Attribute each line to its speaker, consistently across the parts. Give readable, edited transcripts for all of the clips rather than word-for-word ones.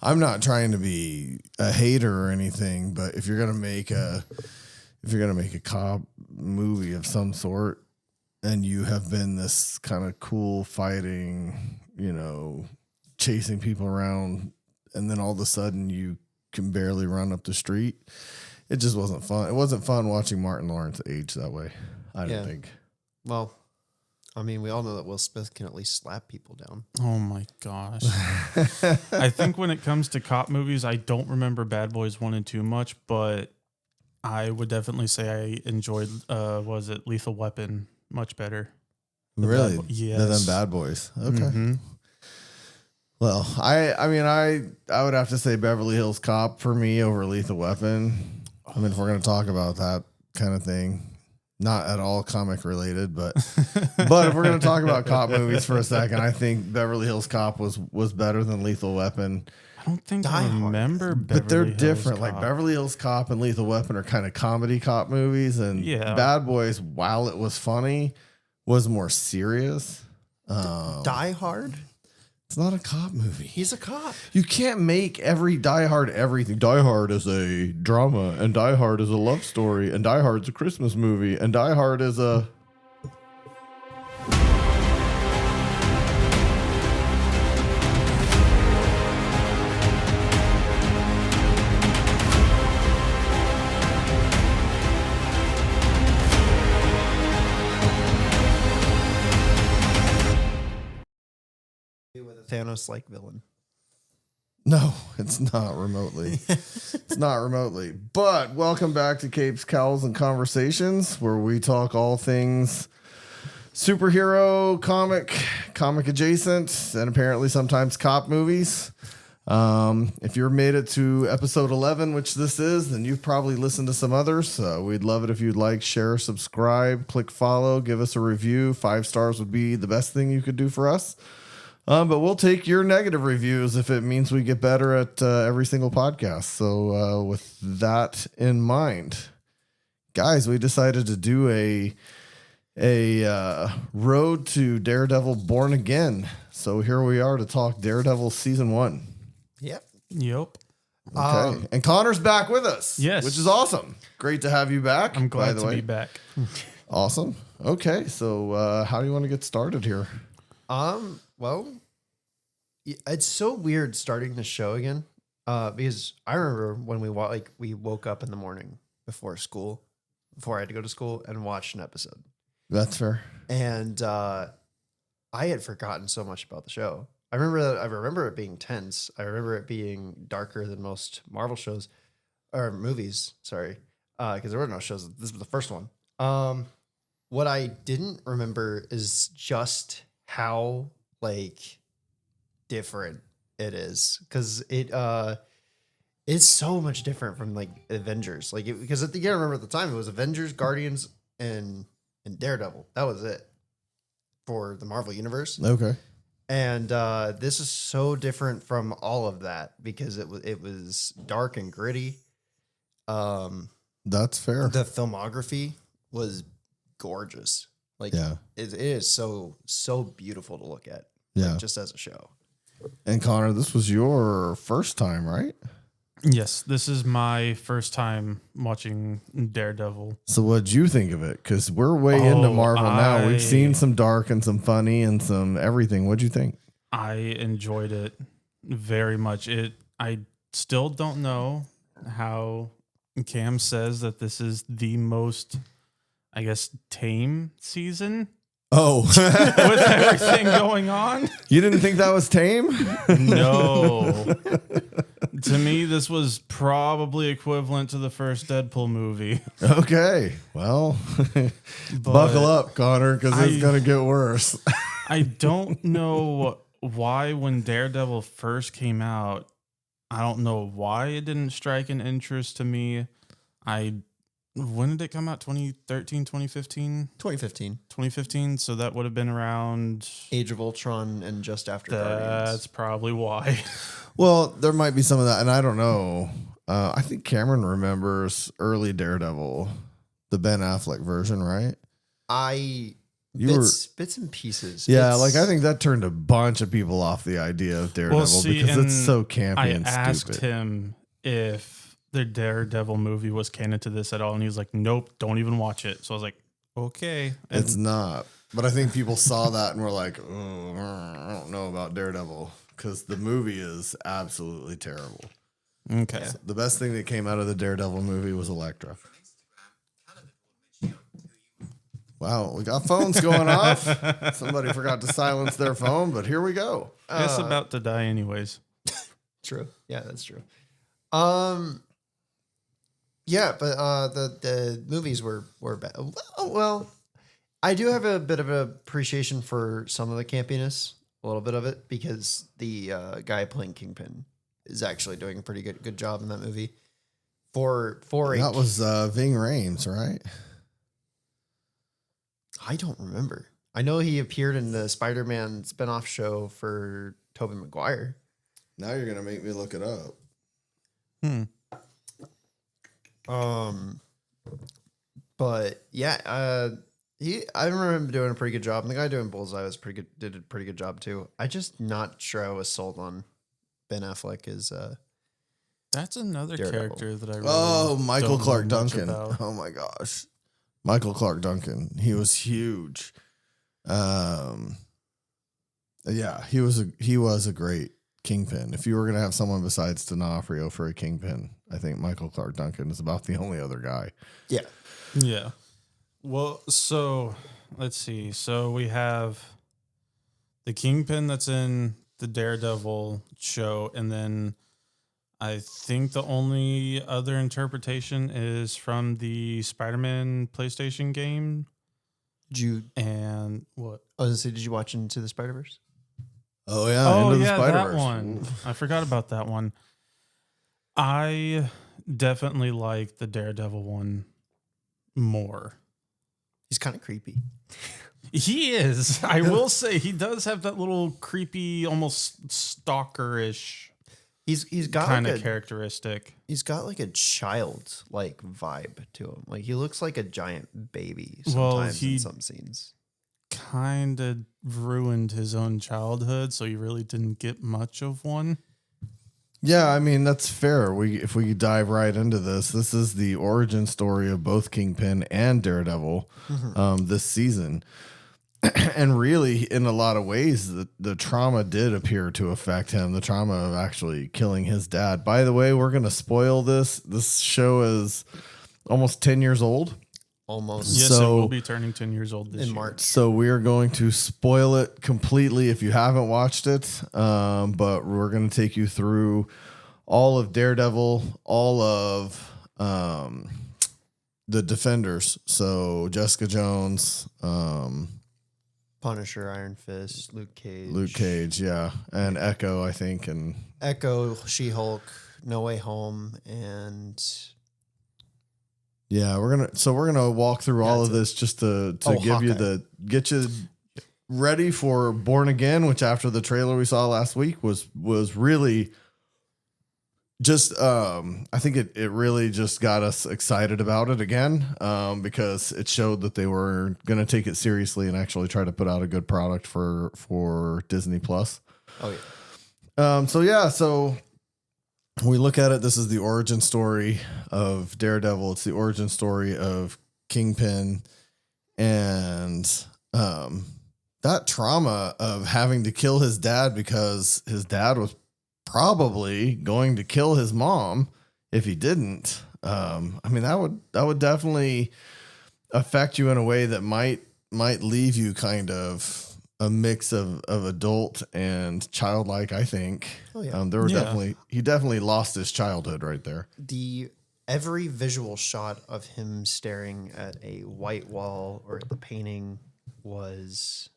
Speaker 1: I'm not trying to be a hater or anything, but if you're gonna make a cop movie of some sort, and you have been this kind of cool fighting, chasing people around, and then all of a sudden you can barely run up the street, it just wasn't fun. It wasn't fun watching Martin Lawrence age that way. I don't think.
Speaker 2: Well, I mean, we all know that Will Smith can at least slap people down.
Speaker 3: Oh my gosh. I think when it comes to cop movies, I don't remember Bad Boys 1 and 2 much, but I would definitely say I enjoyed, was it Lethal Weapon much better.
Speaker 1: Really?
Speaker 3: Yes.
Speaker 1: Than Bad Boys. Okay. Mm-hmm. Well, I mean, I would have to say Beverly Hills Cop for me over Lethal Weapon. I mean, if we're going to talk about that kind of thing. Not at all comic related, but if we're going to talk about cop movies for a second, I think Beverly Hills Cop was better than Lethal Weapon.
Speaker 3: I don't think I remember
Speaker 1: but they're different. Like Beverly Hills Cop and Lethal Weapon are kind of comedy cop movies, and Bad Boys, while it was funny, was more serious.
Speaker 2: Die Hard?
Speaker 1: It's not a cop movie.
Speaker 2: He's a cop.
Speaker 1: You can't make every Die Hard everything. Die Hard is a drama, and Die Hard is a love story, and Die Hard's a Christmas movie, and Die Hard is a...
Speaker 2: Thanos-like villain.
Speaker 1: No, it's not remotely. It's not remotely. But welcome back to Capes, Cowls, and Conversations, where we talk all things superhero, comic adjacent, and apparently sometimes cop movies. If you've made it to episode 11, which this is, then you've probably listened to some others. We'd love it if you'd like, share, subscribe, click follow, give us a review. 5 stars would be the best thing you could do for us. But we'll take your negative reviews if it means we get better at every single podcast. So with that in mind, guys, we decided to do a road to Daredevil Born Again. So here we are to talk Daredevil season 1.
Speaker 3: Yep.
Speaker 1: Okay. And Connor's back with us.
Speaker 3: Yes.
Speaker 1: Which is awesome. Great to have you back.
Speaker 3: I'm glad to be back.
Speaker 1: Awesome. Okay. So how do you want to get started here?
Speaker 2: Well, it's so weird starting the show again. Because I remember when we woke up in the morning before I had to go to school and watched an episode.
Speaker 1: That's fair.
Speaker 2: And I had forgotten so much about the show. I remember it being tense. I remember it being darker than most Marvel shows or movies. Sorry, because there were no shows. This was the first one. What I didn't remember is just how different it is, because it's so much different from Avengers. Because I remember at the time it was Avengers, Guardians, and Daredevil. That was it for the Marvel universe.
Speaker 1: Okay. And
Speaker 2: this is so different from all of that because it was dark and gritty.
Speaker 1: That's fair.
Speaker 2: The filmography was gorgeous. It is so beautiful to look at.
Speaker 1: Yeah.
Speaker 2: Just as a show.
Speaker 1: And Connor, this was your first time, right?
Speaker 3: Yes, this is my first time watching Daredevil.
Speaker 1: So what'd you think of it? Because we're way into Marvel now. We've seen some dark and some funny and some everything. What'd you think?
Speaker 3: I enjoyed it very much. I still don't know how Cam says that this is the most, I guess, tame season.
Speaker 1: Oh,
Speaker 3: with everything going on.
Speaker 1: You didn't think that was tame?
Speaker 3: No. To me, this was probably equivalent to the first Deadpool movie.
Speaker 1: Okay. Well, buckle up, Connor, because it's going to get worse.
Speaker 3: I don't know why when Daredevil first came out, I don't know why it didn't strike an interest to me. When did it come out? 2013, 2015? 2015. So that would have been around
Speaker 2: Age of Ultron and just after Guardians.
Speaker 3: That's probably why.
Speaker 1: Well, there might be some of that. And I don't know. I think Cameron remembers early Daredevil, the Ben Affleck version, right?
Speaker 2: I bits and pieces.
Speaker 1: Yeah, like I think that turned a bunch of people off the idea of Daredevil because it's so campy and stupid.
Speaker 3: I asked him if the Daredevil movie was canon to this at all, and he was like, "Nope, don't even watch it." So I was like, "Okay." And
Speaker 1: it's not. But I think people saw that and were like, "Oh, I don't know about Daredevil," because the movie is absolutely terrible.
Speaker 3: Okay.
Speaker 1: So the best thing that came out of the Daredevil movie was Elektra. Wow, we got phones going off. Somebody forgot to silence their phone, but here we go.
Speaker 3: It's about to die anyways.
Speaker 2: True. Yeah, that's true. Yeah, but the movies were bad. Well, I do have a bit of an appreciation for some of the campiness, a little bit of it, because the guy playing Kingpin is actually doing a pretty good job in that movie.
Speaker 1: That was Ving Rhames, right?
Speaker 2: I don't remember. I know he appeared in the Spider-Man spinoff show for Tobey Maguire.
Speaker 1: Now you're gonna make me look it up.
Speaker 2: But yeah, I remember him doing a pretty good job, and the guy doing Bullseye was did a pretty good job too. I just not sure I was sold on Ben Affleck as
Speaker 3: That's another
Speaker 2: Daredevil.
Speaker 3: Character that I really
Speaker 1: Michael
Speaker 3: don't
Speaker 1: Clark
Speaker 3: know much
Speaker 1: Duncan.
Speaker 3: about.
Speaker 1: Oh my gosh. Michael Clark Duncan. He was huge. Yeah, he was a great Kingpin. If you were gonna have someone besides D'Onofrio for a Kingpin, I think Michael Clark Duncan is about the only other guy.
Speaker 2: Yeah.
Speaker 3: Yeah. Well, so let's see. So we have the Kingpin that's in the Daredevil show, and then I think the only other interpretation is from the Spider-Man PlayStation game. And what?
Speaker 2: I was gonna say, did you watch Into the Spider-Verse?
Speaker 1: Oh yeah, Into the
Speaker 3: that
Speaker 1: Spider-Verse.
Speaker 3: one. I forgot about that one. I definitely like the Daredevil one more.
Speaker 2: He's kind of creepy.
Speaker 3: He is. I will say he does have that little creepy, almost stalker-ish
Speaker 2: He's got
Speaker 3: kind
Speaker 2: like
Speaker 3: of characteristic.
Speaker 2: He's got like a child like vibe to him. Like he looks like a giant baby
Speaker 3: Well,
Speaker 2: sometimes
Speaker 3: he-
Speaker 2: in some scenes.
Speaker 3: Kind of ruined his own childhood, so he really didn't get much of one.
Speaker 1: Yeah, I mean that's fair. If we dive right into this is the origin story of both Kingpin and Daredevil this season. And really, in a lot of ways, the trauma did appear to affect him. The trauma of actually killing his dad. By the way, we're going to spoil this. This show is almost 10 years old.
Speaker 2: Almost.
Speaker 3: Yes,
Speaker 1: So-
Speaker 3: it will be turning 10 years old this
Speaker 2: In
Speaker 3: year.
Speaker 2: March.
Speaker 1: So we are going to spoil it completely if you haven't watched it. But we're going to take you through all of Daredevil, all of the Defenders. So Jessica Jones,
Speaker 2: Punisher, Iron Fist, Luke
Speaker 1: Cage, yeah, and Echo, I think, and
Speaker 2: Echo, She-Hulk, No Way Home, and
Speaker 1: yeah, we're gonna walk through all of this just to give you get you ready for Born Again, which after the trailer we saw last week was really just I think it really just got us excited about it again because it showed that they were going to take it seriously and actually try to put out a good product for Disney Plus.
Speaker 2: oh yeah,
Speaker 1: So we look at it. This is the origin story of Daredevil. It's the origin story of Kingpin, and that trauma of having to kill his dad because his dad was probably going to kill his mom if he didn't. I mean, that would definitely affect you in a way that might leave you kind of a mix of adult and childlike, I think.
Speaker 2: Oh, yeah.
Speaker 1: He definitely lost his childhood right there.
Speaker 2: Every visual shot of him staring at a white wall or at the painting was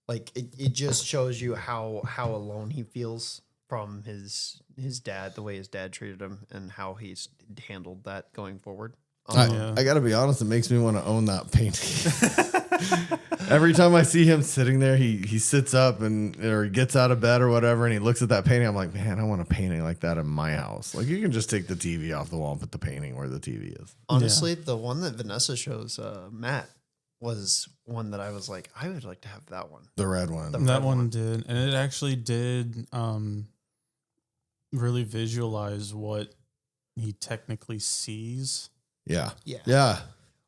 Speaker 2: like it just shows you how alone he feels from his dad, the way his dad treated him, and how he's handled that going forward.
Speaker 1: I got to be honest, it makes me want to own that painting. Every time I see him sitting there, he sits up or he gets out of bed or whatever, and he looks at that painting. I'm like, man, I want a painting like that in my house. Like, you can just take the TV off the wall and put the painting where the TV is.
Speaker 2: Honestly, the one that Vanessa shows, Matt, was one that I was like, I would like to have that one.
Speaker 1: The red one.
Speaker 3: That one did, and it actually did really visualize what he technically sees.
Speaker 1: Yeah.
Speaker 2: Yeah.
Speaker 1: Yeah.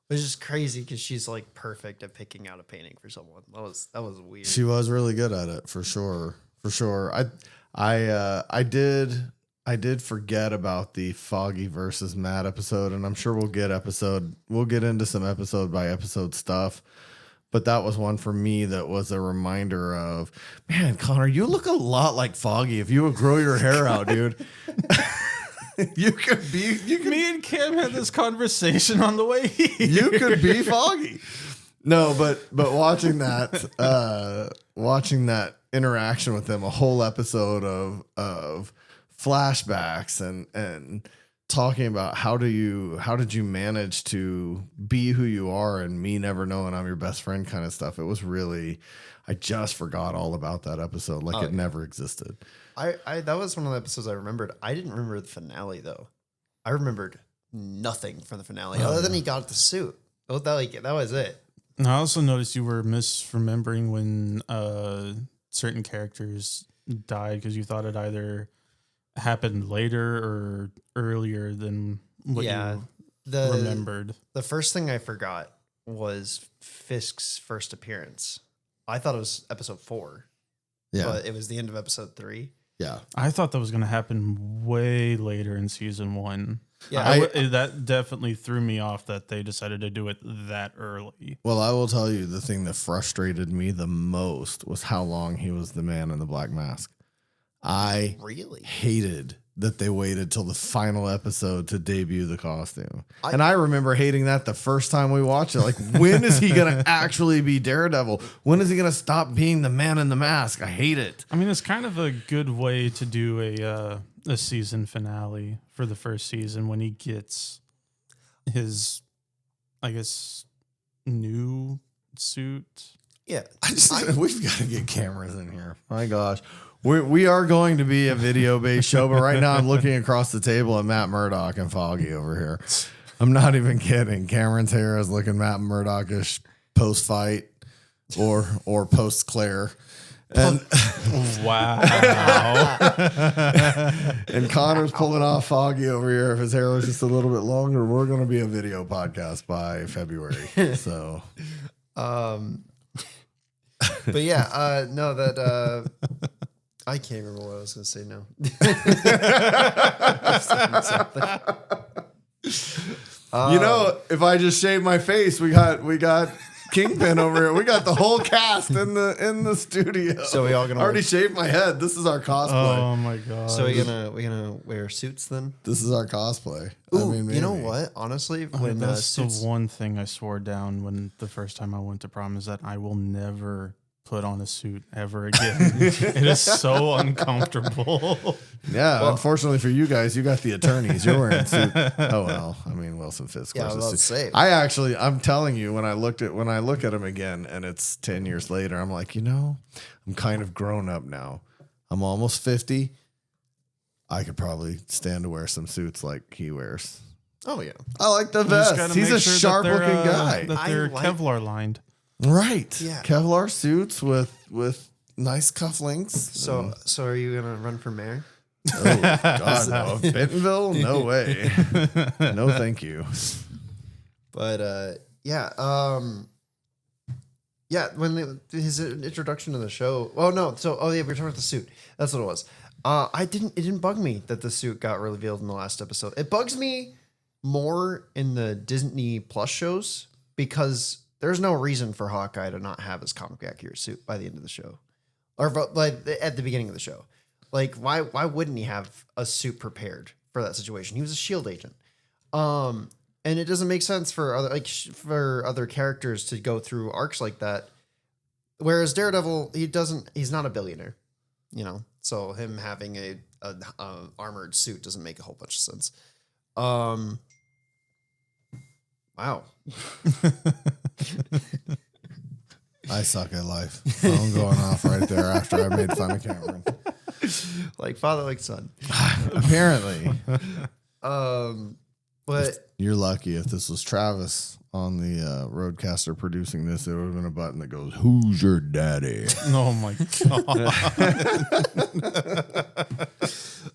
Speaker 2: Which is crazy because she's like perfect at picking out a painting for someone. That was weird.
Speaker 1: She was really good at it for sure. For sure. I did forget about the Foggy versus Matt episode, and I'm sure we'll get into some episode by episode stuff. But that was one for me that was a reminder of, man, Connor, you look a lot like Foggy if you would grow your hair out, dude.
Speaker 3: Me and Cam had this conversation on the way here.
Speaker 1: You could be Foggy. No, but watching that interaction with them, a whole episode of flashbacks and talking about how did you manage to be who you are and me never knowing I'm your best friend kind of stuff. It was really, I just forgot all about that episode. Like it never existed.
Speaker 2: I that was one of the episodes I remembered. I didn't remember the finale though. I remembered nothing from the finale other than he got the suit. That was it.
Speaker 3: And I also noticed you were misremembering when certain characters died because you thought it either happened later or earlier than what you remembered.
Speaker 2: The first thing I forgot was Fisk's first appearance. I thought it was episode 4.
Speaker 1: Yeah.
Speaker 2: But it was the end of episode 3.
Speaker 1: Yeah.
Speaker 3: I thought that was going to happen way later in season 1.
Speaker 2: Yeah.
Speaker 3: That definitely threw me off that they decided to do it that early.
Speaker 1: Well, I will tell you the thing that frustrated me the most was how long he was the man in the black mask. I
Speaker 2: really
Speaker 1: hated that they waited till the final episode to debut the costume. And I remember hating that the first time we watched it. Like, when is he going to actually be Daredevil? When is he going to stop being the man in the mask? I hate it.
Speaker 3: I mean, it's kind of a good way to do a season finale for the first season when he gets his, I guess, new suit.
Speaker 2: Yeah.
Speaker 1: We've got to get cameras in here. My gosh. We are going to be a video-based show, but right now I'm looking across the table at Matt Murdock and Foggy over here. I'm not even kidding. Cameron's hair is looking Matt Murdock-ish post-fight or post-Claire. And
Speaker 3: wow.
Speaker 1: And Connor's pulling off Foggy over here. If his hair was just a little bit longer, we're going to be a video podcast by February. So,
Speaker 2: but yeah, no, that I can't remember what I was going to say now.
Speaker 1: If I just shave my face, we got Kingpin over here. We got the whole cast in the studio.
Speaker 2: So we all gonna
Speaker 1: already shaved my head. This is our cosplay.
Speaker 3: Oh my god.
Speaker 2: So we gonna wear suits then?
Speaker 1: This is our cosplay.
Speaker 2: Ooh,
Speaker 1: I mean,
Speaker 2: you know what? Honestly, when
Speaker 3: that's
Speaker 2: suits,
Speaker 3: the one thing I swore down when the first time I went to prom is that I will never put on a suit ever again. It is so uncomfortable.
Speaker 1: Yeah, well, unfortunately for you guys, you got the attorneys. You're wearing a suit. Oh well, I mean Wilson Fisk.
Speaker 2: Yeah, I was about to say.
Speaker 1: I'm telling you, when I look at him again, and it's 10 years later, I'm like, I'm kind of grown up now. I'm almost 50. I could probably stand to wear some suits like he wears.
Speaker 2: Oh yeah,
Speaker 1: I like the vest. He's a sharp looking guy.
Speaker 3: That they're Kevlar lined.
Speaker 1: Right.
Speaker 2: Yeah.
Speaker 1: Kevlar suits with nice cufflinks.
Speaker 2: So are you gonna run for mayor?
Speaker 1: Oh God, no. Bentonville? No way. No, thank you.
Speaker 2: But when his introduction to the show. Oh no, we were talking about the suit. That's what it was. It didn't bug me that the suit got revealed in the last episode. It bugs me more in the Disney Plus shows because there's no reason for Hawkeye to not have his comic accurate suit by the end of the show, or like at the beginning of the show. Like, why wouldn't he have a suit prepared for that situation? He was a SHIELD agent, and it doesn't make sense for other characters to go through arcs like that. Whereas Daredevil, he's not a billionaire, so him having a armored suit doesn't make a whole bunch of sense. Wow.
Speaker 1: I suck at life. Phone going off right there after I made fun of Cameron.
Speaker 2: Like father, like son.
Speaker 1: Apparently.
Speaker 2: What But
Speaker 1: You're lucky. If this was Travis on the Roadcaster producing this, it would have been a button that goes, "Who's your daddy?"
Speaker 3: Oh my god.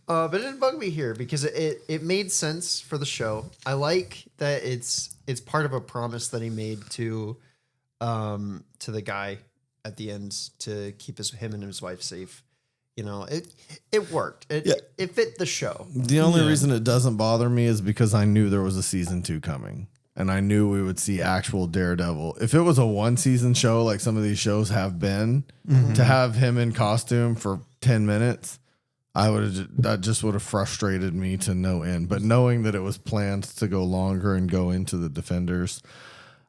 Speaker 2: but it didn't bug me here because it made sense for the show. I like that it's part of a promise that he made to the guy at the end to keep him and his wife safe. You know, it worked. It fit the show.
Speaker 1: The only reason it doesn't bother me is because I knew there was a season 2 coming, and I knew we would see actual Daredevil. If it was a 1-season show like some of these shows have been, to have him in costume for 10 minutes, that just would have frustrated me to no end. But knowing that it was planned to go longer and go into the Defenders,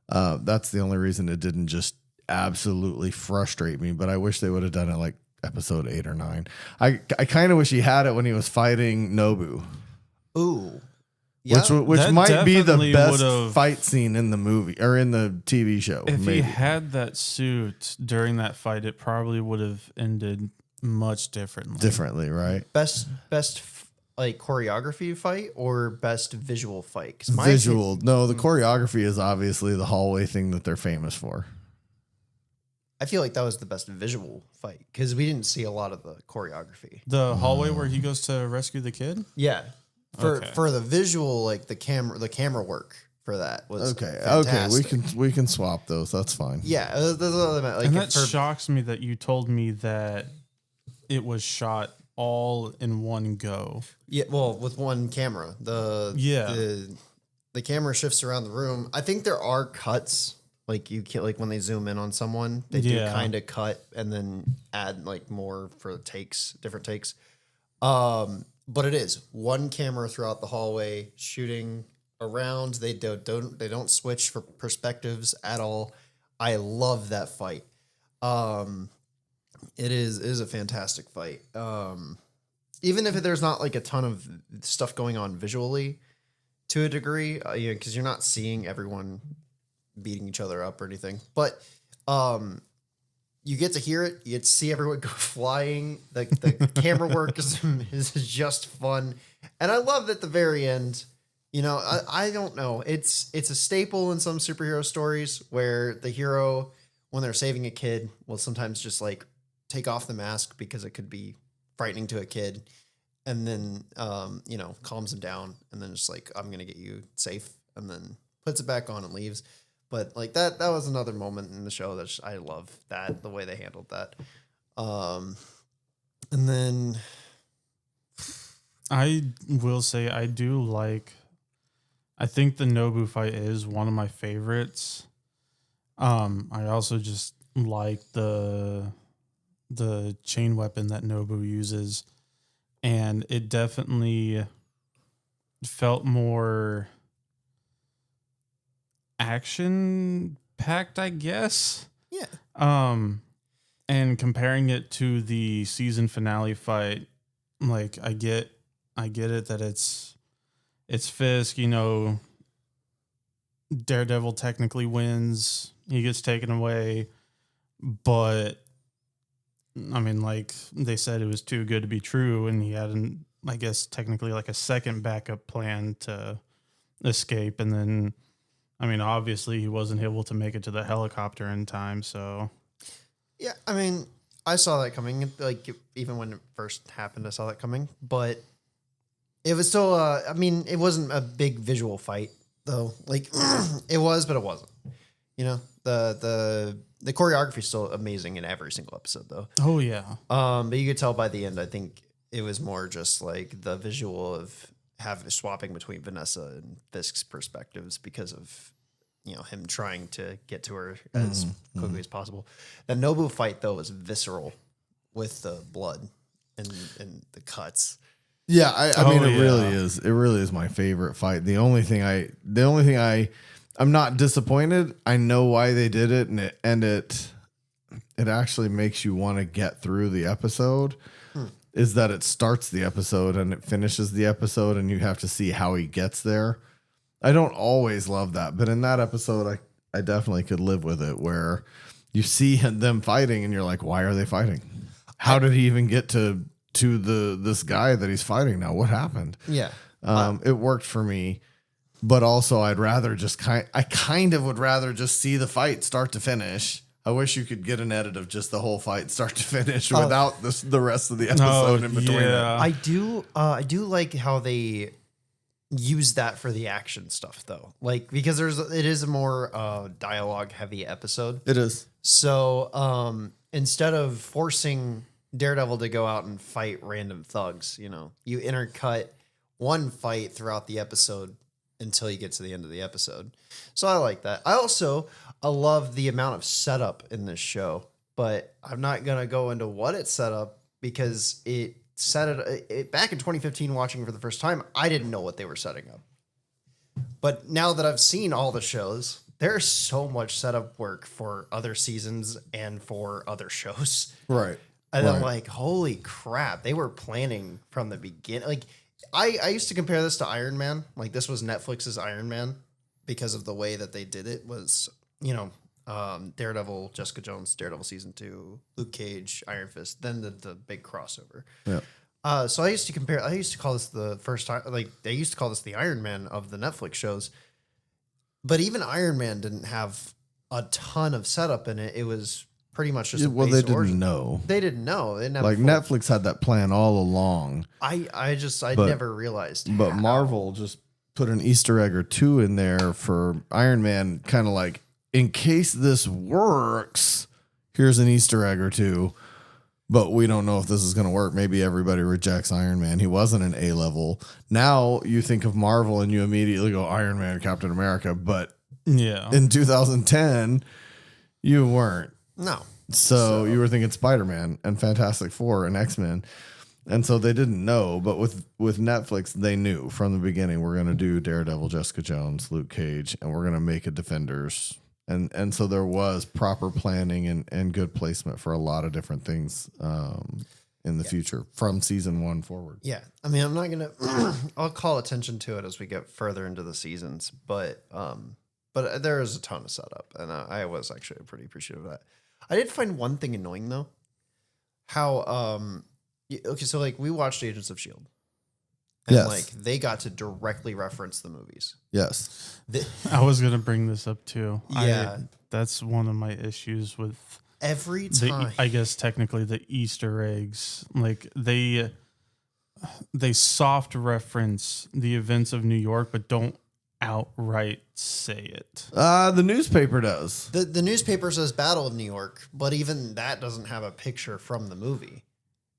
Speaker 1: that's the only reason it didn't just absolutely frustrate me. But I wish they would have done it like episode 8 or 9. I kind of wish he had it when he was fighting Nobu.
Speaker 2: Ooh. Yeah.
Speaker 1: Which
Speaker 3: That
Speaker 1: might be the
Speaker 3: definitely
Speaker 1: best
Speaker 3: would've-
Speaker 1: fight scene in the movie or in the TV show.
Speaker 3: If
Speaker 1: maybe.
Speaker 3: he had that suit during that fight, it probably would have ended much differently.
Speaker 1: Right?
Speaker 2: Best like choreography fight or best visual fight? 'Cause my
Speaker 1: Visual. No, the choreography is obviously the hallway thing that they're famous for.
Speaker 2: I feel like that was the best visual fight because we didn't see a lot of the choreography.
Speaker 3: The hallway where he goes to rescue the kid.
Speaker 2: Yeah, for
Speaker 3: Okay.
Speaker 2: the visual, like the camera work for that was
Speaker 1: Okay.
Speaker 2: fantastic.
Speaker 1: Okay. We can swap those. That's fine.
Speaker 2: Yeah, that's what I meant. Like
Speaker 3: And that
Speaker 2: for-
Speaker 3: shocks me that you told me that it was shot all in one go.
Speaker 2: yeah, well, with one camera, the camera shifts around the room. I think there are cuts. Like you can, like when they zoom in on someone, they do kind of cut and then add like more for different takes. But it is one camera throughout the hallway shooting around. They don't switch for perspectives at all. I love that fight. It is a fantastic fight. Even if there's not like a ton of stuff going on visually, to a degree, because you're not seeing everyone beating each other up or anything, but you get to hear it. You get to see everyone go flying. The camera work is just fun, and I love at the very end. You know, I don't know. It's a staple in some superhero stories where the hero, when they're saving a kid, will sometimes just like take off the mask because it could be frightening to a kid, and then calms him down, and then just like, I'm gonna get you safe, and then puts it back on and leaves. But like that was another moment in the show that I love that the way they handled that. And then
Speaker 3: I will say I do like. I think the Nobu fight is one of my favorites. I also just like the chain weapon that Nobu uses, and it definitely felt more action packed, I guess.
Speaker 2: yeah,
Speaker 3: And comparing it to the season finale fight, like I get it that it's Fisk, Daredevil technically wins, he gets taken away, but I mean, like they said, it was too good to be true, and he had I guess technically like a second backup plan to escape, and then I mean, obviously he wasn't able to make it to the helicopter in time, so
Speaker 2: yeah. I mean, I saw that coming. Like even when it first happened, I saw that coming. But it was still. I mean, it wasn't a big visual fight though. Like it was, but it wasn't. You know, the choreography is still amazing in every single episode though.
Speaker 3: oh yeah.
Speaker 2: But you could tell by the end, I think it was more just like the visual of swapping between Vanessa and Fisk's perspectives because of, him trying to get to her as quickly as possible. The Nobu fight though was visceral with the blood and the cuts.
Speaker 1: Yeah, I mean, it
Speaker 3: yeah.
Speaker 1: really is. It really is my favorite fight. The only thing I'm not disappointed. I know why they did it, and it actually makes you want to get through the episode. Is that it starts the episode and it finishes the episode, and you have to see how he gets there. I don't always love that, but in that episode, I definitely could live with it, where you see them fighting, and you're like, why are they fighting? How did he even get to this guy that he's fighting now? What happened?
Speaker 2: Yeah.
Speaker 1: It worked for me. but also I'd rather just would rather just see the fight start to finish. I wish you could get an edit of just the whole fight start to finish without the rest of the episode in between it.
Speaker 2: I do like how they use that for the action stuff though. Like, because it is a more dialogue heavy episode.
Speaker 1: It is.
Speaker 2: So instead of forcing Daredevil to go out and fight random thugs, you know, you intercut one fight throughout the episode until you get to the end of the episode. So I like that. I love the amount of setup in this show, but I'm not going to go into what it set up because it set it back in 2015 watching for the first time. I didn't know what they were setting up. But now that I've seen all the shows, there's so much setup work for other seasons and for other shows.
Speaker 1: Right.
Speaker 2: And I'm like, holy crap, they were planning from the beginning. Like, I used to compare this to Iron Man. Like, this was Netflix's Iron Man because of the way that they did it was, you know, Daredevil, Jessica Jones, Daredevil season 2, Luke Cage, Iron Fist, then the big crossover.
Speaker 1: Yeah.
Speaker 2: So I used to call this the first time, like they used to call this the Iron Man of the Netflix shows. But even Iron Man didn't have a ton of setup in it. It was pretty much just
Speaker 1: Well, they didn't know.
Speaker 2: They didn't know. They didn't have
Speaker 1: like Netflix had that plan all along.
Speaker 2: I never realized.
Speaker 1: But
Speaker 2: how.
Speaker 1: Marvel just put an Easter egg or two in there for Iron Man, kind of like, in case this works, here's an Easter egg or two. But we don't know if this is going to work. Maybe everybody rejects Iron Man. He wasn't an A level. Now you think of Marvel and you immediately go Iron Man, Captain America. But
Speaker 3: Yeah.
Speaker 1: in 2010, you weren't.
Speaker 2: No.
Speaker 1: So you were thinking Spider-Man and Fantastic Four and X-Men. And so they didn't know. But with Netflix, they knew from the beginning, we're going to do Daredevil, Jessica Jones, Luke Cage, and we're going to make a Defenders. And so there was proper planning and good placement for a lot of different things in the future from season 1 forward.
Speaker 2: Yeah. I mean, I'm not going to, I'll call attention to it as we get further into the seasons, but there is a ton of setup and I was actually pretty appreciative of that. I did find one thing annoying though, how, okay. So like we watched Agents of S.H.I.E.L.D. And
Speaker 1: Yes.
Speaker 2: like they got to directly reference the movies.
Speaker 1: Yes.
Speaker 3: I was going to bring this up too.
Speaker 2: Yeah.
Speaker 3: That's one of my issues with
Speaker 2: Every time.
Speaker 3: I guess technically the Easter eggs. Like they soft reference the events of New York, but don't outright say it.
Speaker 1: The newspaper does.
Speaker 2: The newspaper says Battle of New York, but even that doesn't have a picture from the movie.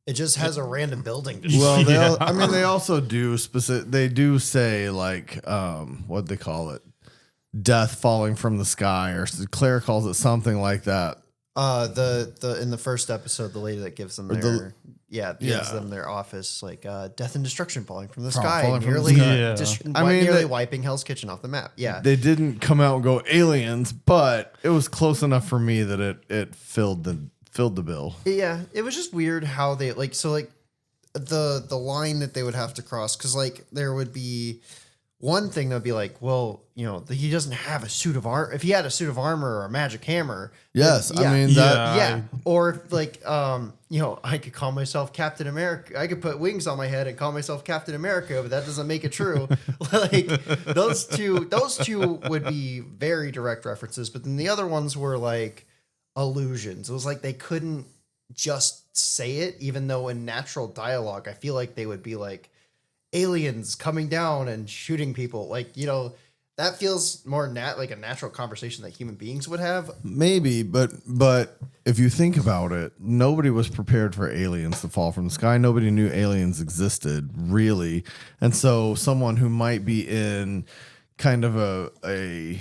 Speaker 2: It just has a random building.
Speaker 1: Well,
Speaker 3: Yeah.
Speaker 1: I mean, they also do they do say like, what they call it? Death falling from the sky, or Claire calls it something like that.
Speaker 2: The in the first episode, the lady that gives them gives them their office, like death and destruction falling from the sky,
Speaker 1: falling from the
Speaker 2: nearly,
Speaker 3: sky.
Speaker 1: I mean,
Speaker 2: nearly wiping Hell's Kitchen off the map. Yeah,
Speaker 1: They didn't come out and go aliens, but it was close enough for me that it filled the bill.
Speaker 2: yeah. It was just weird how they the line that they would have to cross, because like there would be one thing that would be like, well, you know, he doesn't have a suit of armor. If he had a suit of armor or a magic hammer,
Speaker 1: Yes,
Speaker 2: then,
Speaker 1: I mean that.
Speaker 2: yeah. Or like, you know, I could call myself Captain America. I could put wings on my head and call myself Captain America, but that doesn't make it true. Like those two would be very direct references, but then the other ones were like allusions. It was like they couldn't just say it, even though in natural dialogue, I feel like they would be like aliens coming down and shooting people. Like, you know, that feels more like a natural conversation that human beings would have.
Speaker 1: Maybe, but if you think about it, nobody was prepared for aliens to fall from the sky. Nobody knew aliens existed, really. And so someone who might be in kind of a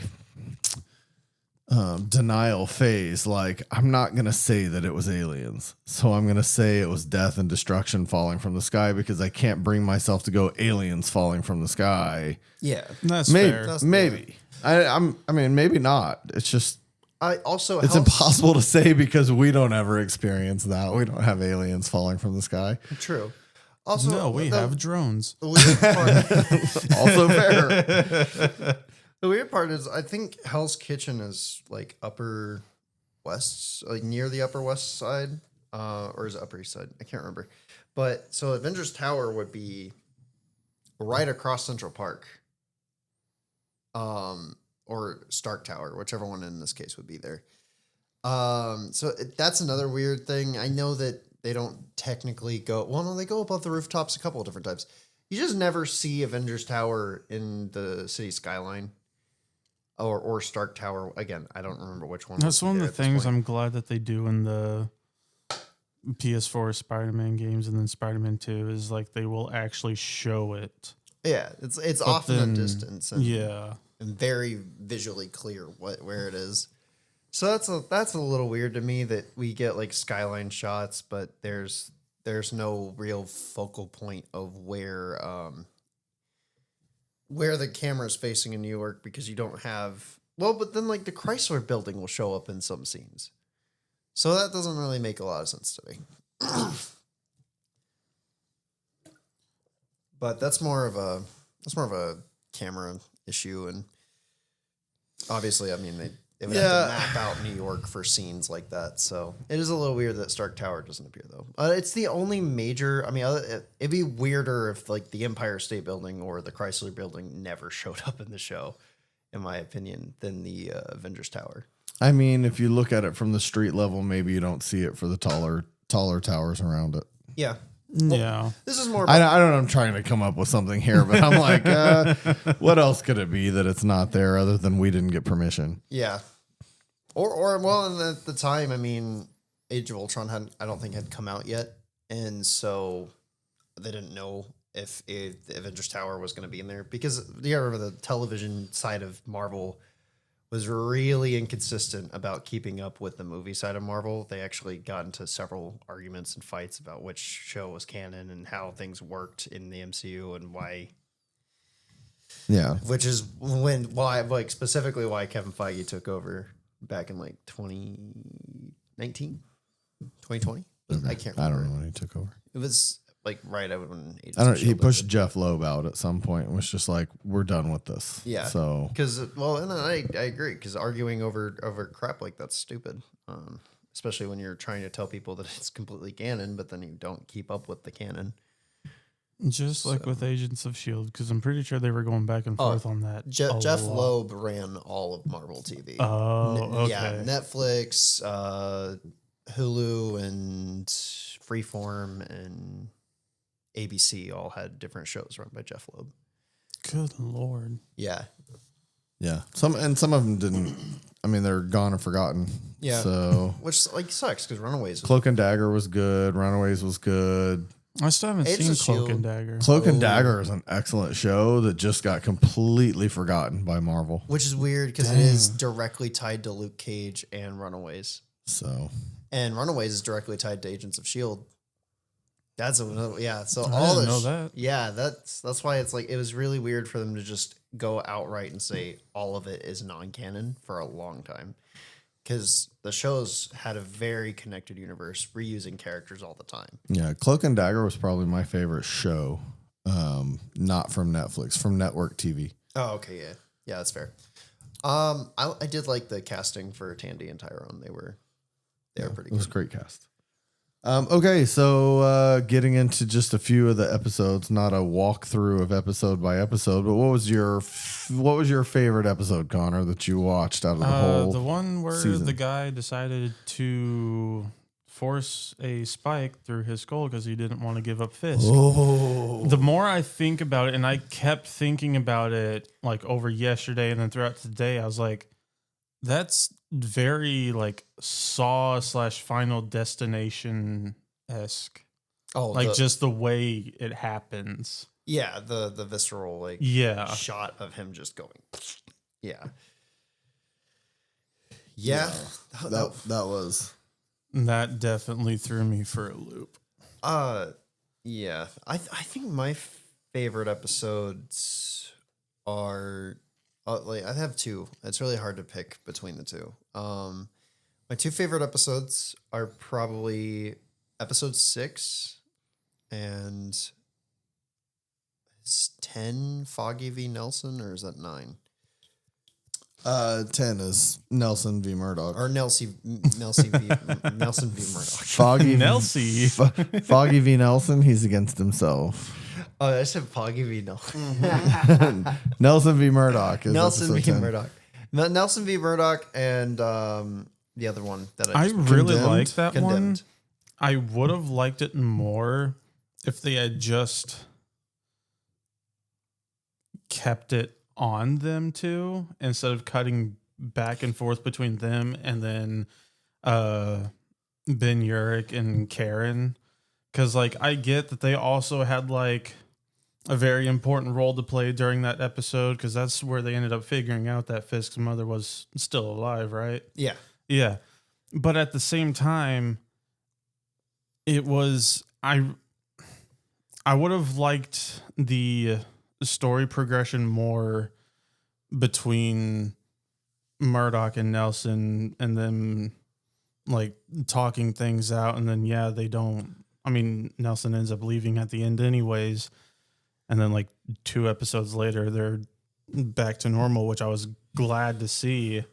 Speaker 1: denial phase, like, I'm not going to say that it was aliens. So I'm going to say it was death and destruction falling from the sky because I can't bring myself to go aliens falling from the sky.
Speaker 2: Yeah.
Speaker 3: That's
Speaker 1: Maybe,
Speaker 3: fair.
Speaker 1: maybe. I mean, maybe not. It's just,
Speaker 2: It's
Speaker 1: impossible to say because we don't ever experience that. We don't have aliens falling from the sky.
Speaker 2: True. Also,
Speaker 3: No, we have drones.
Speaker 2: the weird part,
Speaker 1: Also fair.
Speaker 2: the weird part is I think Hell's Kitchen is like upper west, like near the Upper West Side, or is it Upper East Side? I can't remember. But so Avengers Tower would be right across Central Park. or Stark Tower, whichever one in this case would be there. That's another weird thing. I know that they don't technically go. Well, no, they go above the rooftops a couple of different times. You just never see Avengers Tower in the city skyline, or Stark Tower. Again, I don't remember which one.
Speaker 3: That's one of the things I'm glad that they do in the PS4 Spider-Man games and then Spider-Man 2 is like they will actually show it.
Speaker 2: Yeah, it's off in the distance. And,
Speaker 3: yeah,
Speaker 2: and very visually clear where it is. So that's a little weird to me that we get like skyline shots, but there's no real focal point of where the camera's facing in New York, because you don't have, well, but then like the Chrysler building will show up in some scenes. So that doesn't really make a lot of sense to me. But that's more of a camera issue, and obviously, I mean, they would have to map out New York for scenes like that. So it is a little weird that Stark Tower doesn't appear, though. It's the only major. I mean, it'd be weirder if like the Empire State Building or the Chrysler Building never showed up in the show, in my opinion, than the Avengers Tower.
Speaker 1: I mean, if you look at it from the street level, maybe you don't see it for the taller towers around it.
Speaker 2: Yeah.
Speaker 3: Well, yeah.
Speaker 2: This is more.
Speaker 1: I don't know. I'm trying to come up with something here, but I'm like, what else could it be that it's not there other than we didn't get permission?
Speaker 2: Yeah. Or well, at the time, I mean, Age of Ultron I don't think had come out yet, and so they didn't know if the Avengers Tower was going to be in there, because you remember the television side of Marvel was really inconsistent about keeping up with the movie side of Marvel. They actually got into several arguments and fights about which show was canon and how things worked in the MCU and why.
Speaker 1: Yeah.
Speaker 2: Which is specifically why Kevin Feige took over back in like 2019, 2020.
Speaker 1: Okay.
Speaker 2: I can't remember.
Speaker 1: I don't know when he took over.
Speaker 2: It was like right when
Speaker 1: he pushed Jeff Loeb out at some point and was just like, we're done with this.
Speaker 2: Yeah.
Speaker 1: So
Speaker 2: and I agree, because arguing over crap like that's stupid. Especially when you're trying to tell people that it's completely canon, but then you don't keep up with the canon.
Speaker 3: Just like with Agents of S.H.I.E.L.D., because I'm pretty sure they were going back and forth on that.
Speaker 2: Jeff Loeb ran all of Marvel TV.
Speaker 3: Oh, okay.
Speaker 2: Yeah, Netflix, Hulu, and Freeform, and ABC all had different shows run by Jeff Loeb.
Speaker 3: Good Lord.
Speaker 2: Yeah.
Speaker 1: Yeah. Some of them didn't. I mean, they're gone and forgotten.
Speaker 2: Yeah.
Speaker 1: So
Speaker 2: which like sucks, because Runaways.
Speaker 1: Cloak and Dagger was good. Runaways was good.
Speaker 3: I still haven't
Speaker 2: Agents
Speaker 3: seen
Speaker 2: of
Speaker 3: Cloak and
Speaker 2: S.H.I.E.L.D.
Speaker 3: Dagger.
Speaker 1: Cloak and Dagger is an excellent show that just got completely forgotten by Marvel.
Speaker 2: Which is weird, because it is directly tied to Luke Cage and Runaways.
Speaker 1: So.
Speaker 2: And Runaways is directly tied to Agents of S.H.I.E.L.D. That's So
Speaker 3: I
Speaker 2: all
Speaker 3: didn't
Speaker 2: this,
Speaker 3: know that.
Speaker 2: Yeah, that's why it's like it was really weird for them to just go outright and say all of it is non-canon for a long time, because the shows had a very connected universe, reusing characters all the time.
Speaker 1: Yeah, Cloak and Dagger was probably my favorite show. Not from Netflix, from network TV.
Speaker 2: Oh, okay, yeah, that's fair. I did like the casting for Tandy and Tyrone. They were pretty good.
Speaker 1: It was a great cast. Okay, so getting into just a few of the episodes, not a walkthrough of episode by episode, but what was your favorite episode, Connor, that you watched out of the whole
Speaker 3: the one where
Speaker 1: season?
Speaker 3: the guy decided to force a spike through his skull because he didn't want to give up Fisk.
Speaker 1: Oh.
Speaker 3: The more I think about it, and I kept thinking about it like over yesterday and then throughout today, I was like, that's very like Saw / Final Destination-esque.
Speaker 2: Oh,
Speaker 3: like just the way it happens.
Speaker 2: Yeah, the visceral like shot of him just going. Yeah.
Speaker 1: That
Speaker 3: definitely threw me for a loop.
Speaker 2: Yeah. I think my favorite episodes are I have two. It's really hard to pick between the two. My two favorite episodes are probably episode 6 and is 10 Foggy v. Nelson, or is that 9?
Speaker 1: 10 is Nelson v. Murdock.
Speaker 2: Or Nelson v Murdoch.
Speaker 1: Foggy
Speaker 3: Nelsie.
Speaker 1: Foggy v. Nelson. He's against himself.
Speaker 2: Oh, I said Foggy v. Nelson.
Speaker 1: Nelson v. Murdock.
Speaker 2: Nelson v.
Speaker 1: 10.
Speaker 2: Murdoch. Nelson v. Murdoch and the other one that
Speaker 3: I
Speaker 2: just
Speaker 3: really
Speaker 1: Condemned?
Speaker 3: like that one.
Speaker 2: Condemned.
Speaker 3: I would have liked it more if they had just kept it on them two instead of cutting back and forth between them and then Ben Urich and Karen. Because, like, I get that they also had, like, a very important role to play during that episode because that's where they ended up figuring out that Fisk's mother was still alive, right?
Speaker 2: Yeah.
Speaker 3: Yeah. But at the same time, it was I would have liked the story progression more between Murdoch and Nelson and them like talking things out, and then they don't. I mean, Nelson ends up leaving at the end anyways, and then like 2 episodes later they're back to normal, which I was glad to see.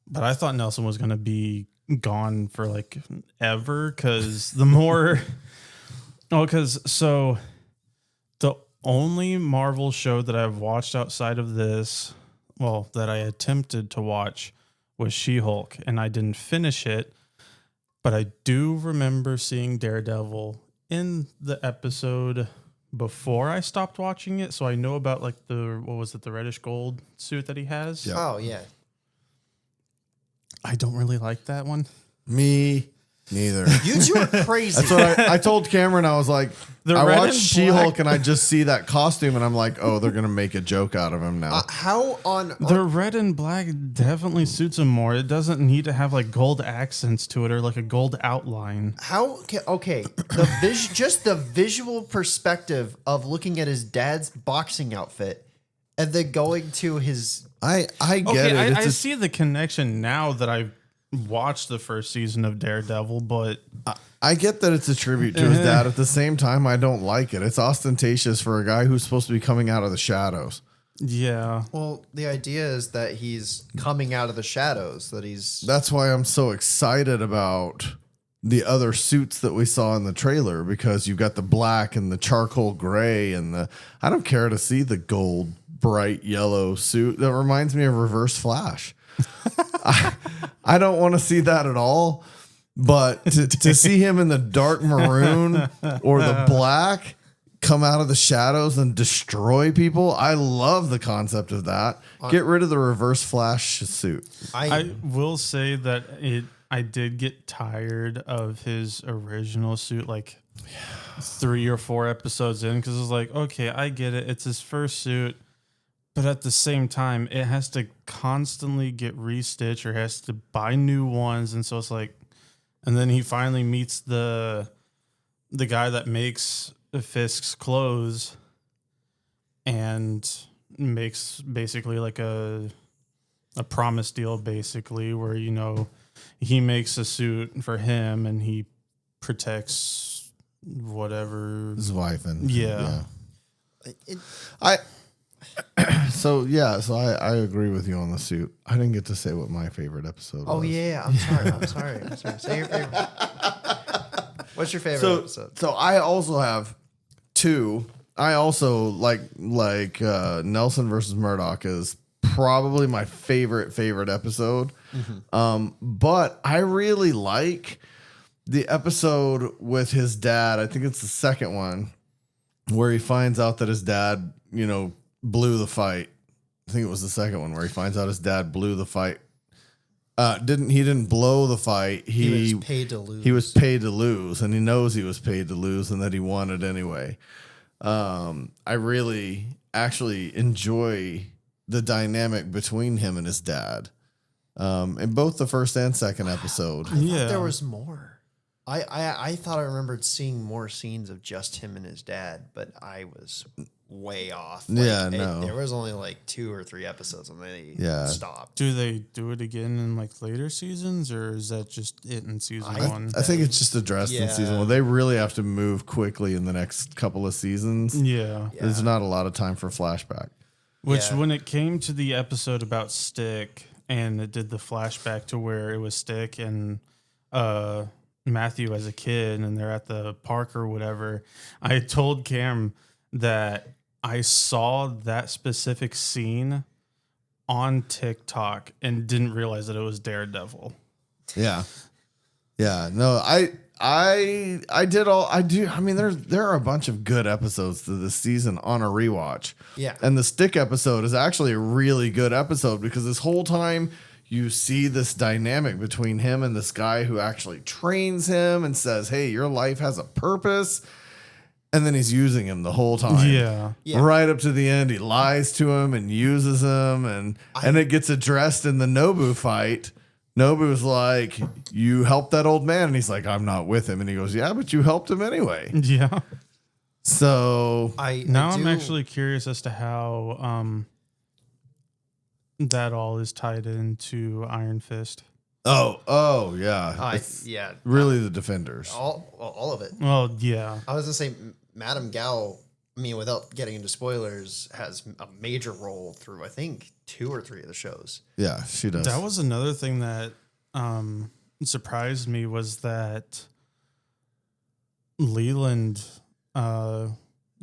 Speaker 3: But I thought Nelson was going to be gone for like ever because the more so the only Marvel show that I've watched outside of this, well, that I attempted to watch was She-Hulk, and I didn't finish it, but I do remember seeing Daredevil in the episode before I stopped watching it, so I know about like the reddish gold suit that he has.
Speaker 1: Yeah.
Speaker 2: Oh, yeah.
Speaker 3: I don't really like that one.
Speaker 1: Me neither.
Speaker 2: You two are crazy.
Speaker 1: That's what I told Cameron. I was like,
Speaker 3: The
Speaker 1: I
Speaker 3: red
Speaker 1: watched
Speaker 3: and
Speaker 1: She-Hulk
Speaker 3: black-
Speaker 1: and I just see that costume and I'm like, oh, they're going to make a joke out of him now.
Speaker 2: How on
Speaker 3: The red and black definitely suits him more. It doesn't need to have like gold accents to it or like a gold outline.
Speaker 2: how okay just the visual perspective of looking at his dad's boxing outfit and then going to his
Speaker 1: I get
Speaker 3: Okay,
Speaker 1: it.
Speaker 3: I
Speaker 1: It's
Speaker 3: see the connection now that I've watched the first season of Daredevil, but
Speaker 1: I get that it's a tribute to his dad. At the same time, I don't like it. It's ostentatious for a guy who's supposed to be coming out of the shadows.
Speaker 3: yeah.
Speaker 2: well, the idea is that he's coming out of the shadows, that he's
Speaker 1: That's why I'm so excited about the other suits that we saw in the trailer, because you've got the black and the charcoal gray and I don't care to see the gold bright yellow suit. That reminds me of Reverse Flash. I don't want to see that at all, but to see him in the dark maroon or the black come out of the shadows and destroy people, I love the concept of that. Get rid of the Reverse Flash suit.
Speaker 3: I will say that I did get tired of his original suit like 3 or 4 episodes in, because it was like, okay, I get it. It's his first suit. But at the same time, it has to constantly get restitched or has to buy new ones. And so it's like, and then he finally meets the guy that makes Fisk's clothes and makes basically like a promise deal, basically, where, you know, he makes a suit for him and he protects whatever.
Speaker 1: His wife and
Speaker 3: Yeah.
Speaker 1: So I agree with you on the suit. I didn't get to say what my favorite episode
Speaker 2: Oh
Speaker 1: was.
Speaker 2: yeah, I'm sorry. Say your favorite. What's your favorite episode?
Speaker 1: So I also have 2. I also like Nelson versus Murdoch is probably my favorite episode. But I really like the episode with his dad. I think it's the second one where he finds out that his dad, you know, blew the fight. I think it was the second one where he finds out his dad blew the fight. He didn't blow the fight.
Speaker 2: He was paid to lose.
Speaker 1: He was paid to lose, and he knows he was paid to lose and that he won it anyway. I really actually enjoy the dynamic between him and his dad. In both the first and second episode.
Speaker 2: I thought
Speaker 3: Yeah.
Speaker 2: there was more. I thought I remembered seeing more scenes of just him and his dad, but I was way off.
Speaker 1: No.
Speaker 2: There was only like 2 or 3 episodes and they
Speaker 1: Yeah.
Speaker 2: stopped.
Speaker 3: Do they do it again in like later seasons, or is that just it in season one?
Speaker 1: I think it's just addressed in season 1. They really have to move quickly in the next couple of seasons.
Speaker 3: Yeah.
Speaker 1: There's not a lot of time for flashback.
Speaker 3: Which,
Speaker 2: Yeah.
Speaker 3: when it came to the episode about Stick, and it did the flashback to where it was Stick and Matthew as a kid, and they're at the park or whatever, I told Cam that I saw that specific scene on TikTok and didn't realize that it was Daredevil.
Speaker 1: Yeah. Yeah. No, I did all I do. I mean, there are a bunch of good episodes to this season on a rewatch.
Speaker 2: Yeah.
Speaker 1: And the Stick episode is actually a really good episode because this whole time you see this dynamic between him and this guy who actually trains him and says, "Hey, your life has a purpose." And then he's using him the whole time.
Speaker 3: Yeah.
Speaker 2: Yeah.
Speaker 1: Right up to the end, he lies to him and uses him, and it gets addressed in the Nobu fight. Nobu's like, "You helped that old man," and he's like, "I'm not with him," and he goes, "Yeah, but you helped him anyway."
Speaker 3: Yeah.
Speaker 1: So
Speaker 3: Now I'm actually curious as to how that all is tied into Iron Fist.
Speaker 1: oh yeah, It's really the Defenders.
Speaker 2: all of it.
Speaker 3: Well, yeah.
Speaker 2: I was gonna say, Madame Gao. I mean, without getting into spoilers, has a major role through I think 2 or 3 of the shows.
Speaker 1: Yeah, she does.
Speaker 3: That was another thing that surprised me was that Leland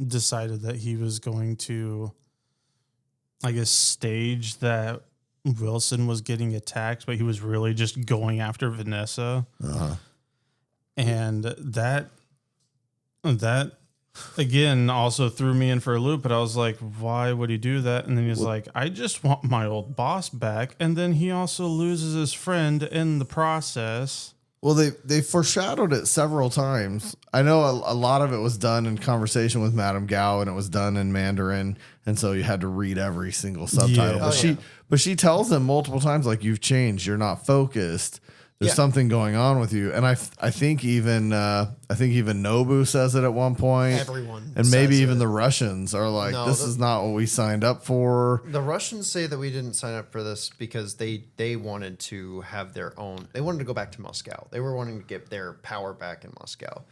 Speaker 3: decided that he was going to, I guess, stage that Wilson was getting attacked, but he was really just going after Vanessa.
Speaker 1: Uh-huh.
Speaker 3: And that again also threw me in for a loop, but I was like, why would he do that? And then he's like, I just want my old boss back. And then he also loses his friend in the process.
Speaker 1: Well, they foreshadowed it several times. I know a lot of it was done in conversation with Madame Gao, and it was done in Mandarin, and so you had to read every single subtitle.
Speaker 3: Yeah.
Speaker 1: But she tells him multiple times, like, "You've changed. You're not focused. There's something going on with you." And I think even Nobu says it at one point.
Speaker 2: Everyone,
Speaker 1: and maybe
Speaker 2: says
Speaker 1: even
Speaker 2: it.
Speaker 1: the Russians are like,
Speaker 2: No,
Speaker 1: "This is not what we signed up for."
Speaker 2: The Russians say that we didn't sign up for this because they wanted to have their own. They wanted to go back to Moscow. They were wanting to get their power back in Moscow,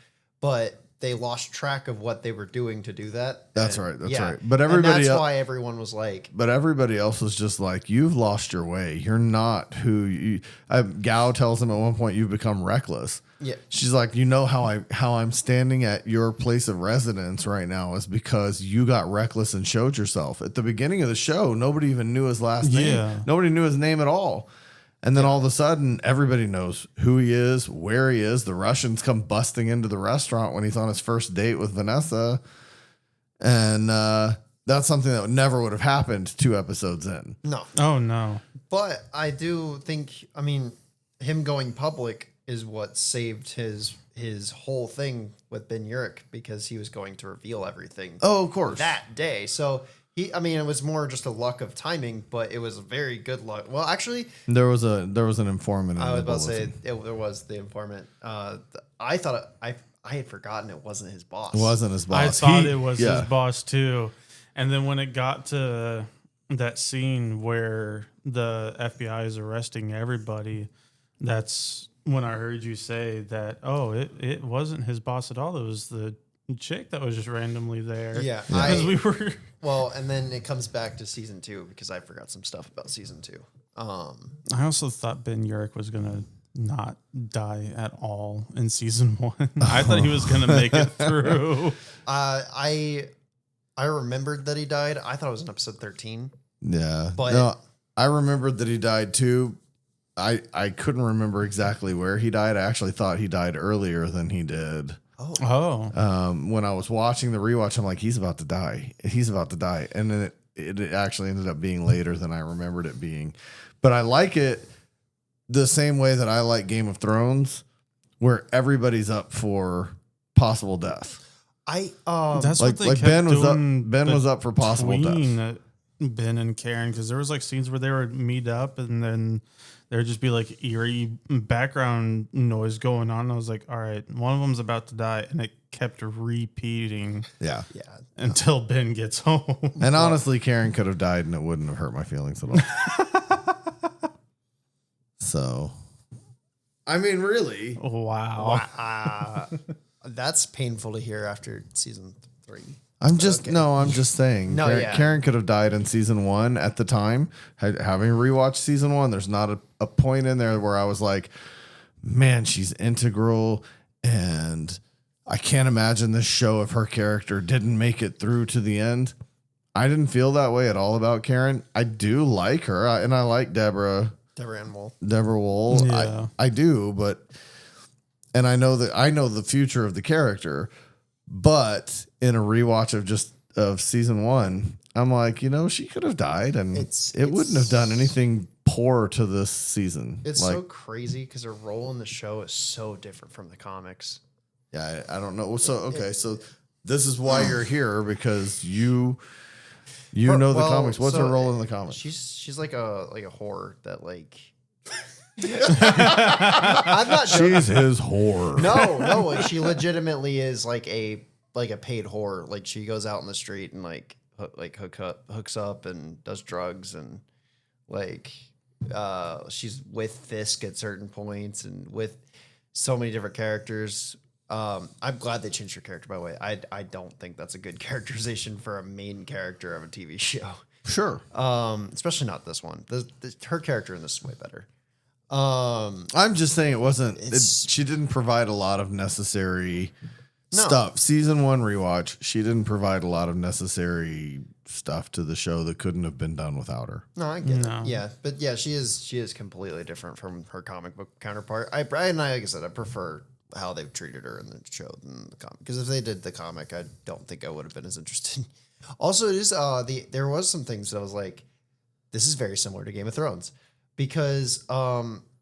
Speaker 2: but they lost track of what they were doing to do that.
Speaker 1: That's
Speaker 2: And-
Speaker 1: right. That's
Speaker 2: yeah.
Speaker 1: right. But
Speaker 2: And
Speaker 1: everybody
Speaker 2: that's
Speaker 1: else,
Speaker 2: why everyone was like,
Speaker 1: but everybody else was just like, "You've lost your way. You're not who you." Gao tells him at one point, "You've become reckless."
Speaker 2: yeah,
Speaker 1: She's like, "You know how I'm standing at your place of residence right now is because you got reckless and showed yourself." At the beginning of the show, nobody even knew his last name.
Speaker 3: Yeah.
Speaker 1: Nobody knew his name at all. And then all of a sudden, everybody knows who he is, where he is. The Russians come busting into the restaurant when he's on his first date with Vanessa. And that's something that never would have happened 2 episodes in.
Speaker 2: no.
Speaker 3: Oh, no.
Speaker 2: But I do think, I mean, him going public is what saved his whole thing with Ben Urich because he was going to reveal everything
Speaker 1: Oh, of course.
Speaker 2: that day. So it was more just a luck of timing, but it was a very good luck. Well, actually,
Speaker 1: There was an informant in
Speaker 2: I was
Speaker 1: the
Speaker 2: about to say
Speaker 1: bulletin.
Speaker 2: there was the informant. I thought I had forgotten it wasn't his boss.
Speaker 1: It wasn't his
Speaker 3: I
Speaker 1: boss.
Speaker 3: thought it was
Speaker 1: yeah.
Speaker 3: his boss too. And then when it got to that scene where the FBI is arresting everybody, that's when I heard you say that, oh, it wasn't his boss at all. It was the chick that was just randomly there.
Speaker 2: Yeah.
Speaker 3: Because we were.
Speaker 2: Well, and then it comes back to season 2 because I forgot some stuff about season 2.
Speaker 3: I also thought Ben Urich was going to not die at all in season 1. I thought he was going to make it through.
Speaker 2: I remembered that he died. I thought it was in episode 13.
Speaker 1: Yeah.
Speaker 2: But-
Speaker 1: no, I remembered that he died too. I couldn't remember exactly where he died. I actually thought he died earlier than he did.
Speaker 3: Oh.
Speaker 1: When I was watching the rewatch, I'm like, he's about to die. He's about to die. And then it actually ended up being later than I remembered it being. But I like it the same way that I like Game of Thrones, where everybody's up for possible death.
Speaker 3: That's
Speaker 1: Like
Speaker 3: what they
Speaker 1: like
Speaker 3: kept
Speaker 1: Ben was up.
Speaker 3: doing
Speaker 1: Ben was up for possible death.
Speaker 3: between Ben and Karen, because there was like scenes where they would meet up and then there'd just be like eerie background noise going on. I was like, all right, one of them's about to die, and it kept repeating
Speaker 1: Yeah.
Speaker 2: Yeah.
Speaker 3: until Ben gets home.
Speaker 1: And honestly, Karen could have died and it wouldn't have hurt my feelings at all. So, I mean, really,
Speaker 3: Wow.
Speaker 2: That's painful to hear after season 3.
Speaker 1: I'm just saying.
Speaker 2: No,
Speaker 1: Karen,
Speaker 2: yeah.
Speaker 1: Karen could have died in season 1 at the time. Having rewatched season 1, there's not a point in there where I was like, man, she's integral, and I can't imagine this show if her character didn't make it through to the end. I didn't feel that way at all about Karen. I do like her, and I like Deborah
Speaker 2: Ann Wool.
Speaker 1: Deborah Wool.
Speaker 3: Yeah.
Speaker 1: I do, and I know the future of the character, but in a rewatch of season 1, I'm like, she could have died, and it wouldn't have done anything poor to this season.
Speaker 2: It's so crazy because her role in the show is so different from the comics.
Speaker 1: Yeah, I don't know. So so this is why you're here, because you know the comics. What's her role in the comics?
Speaker 2: She's like a whore that like. I'm not joking.
Speaker 1: She's his whore.
Speaker 2: No, like she legitimately is like a paid whore. Like she goes out in the street and hooks up and does drugs, and like she's with Fisk at certain points and with so many different characters. I'm glad they changed her character, by the way. I don't think that's a good characterization for a main character of a TV show.
Speaker 1: Sure.
Speaker 2: Especially not this one. Her character in this is way better.
Speaker 1: I'm just saying it wasn't. She didn't provide a lot of necessary stuff. Season 1 rewatch, she didn't provide a lot of necessary stuff to the show that couldn't have been done without her.
Speaker 2: No, I get it. Yeah, but yeah, she is completely different from her comic book counterpart. Like I said, I prefer how they've treated her in the show than the comic. Because if they did the comic, I don't think I would have been as interested. Also, it is there was some things that I was like, this is very similar to Game of Thrones. Because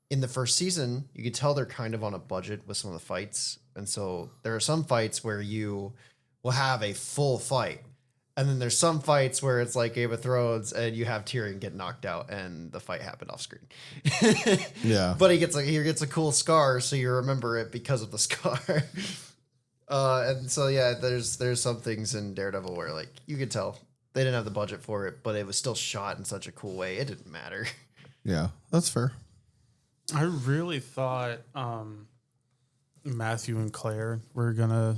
Speaker 2: in the first season, you could tell they're kind of on a budget with some of the fights. And so there are some fights where you will have a full fight. And then there's some fights where it's like Game of Thrones and you have Tyrion get knocked out and the fight happened off screen.
Speaker 1: Yeah.
Speaker 2: But he gets a cool scar, so you remember it because of the scar. And so yeah, there's some things in Daredevil where like you could tell they didn't have the budget for it, but it was still shot in such a cool way. It didn't matter.
Speaker 1: Yeah, that's fair.
Speaker 3: I really thought Matthew and Claire were gonna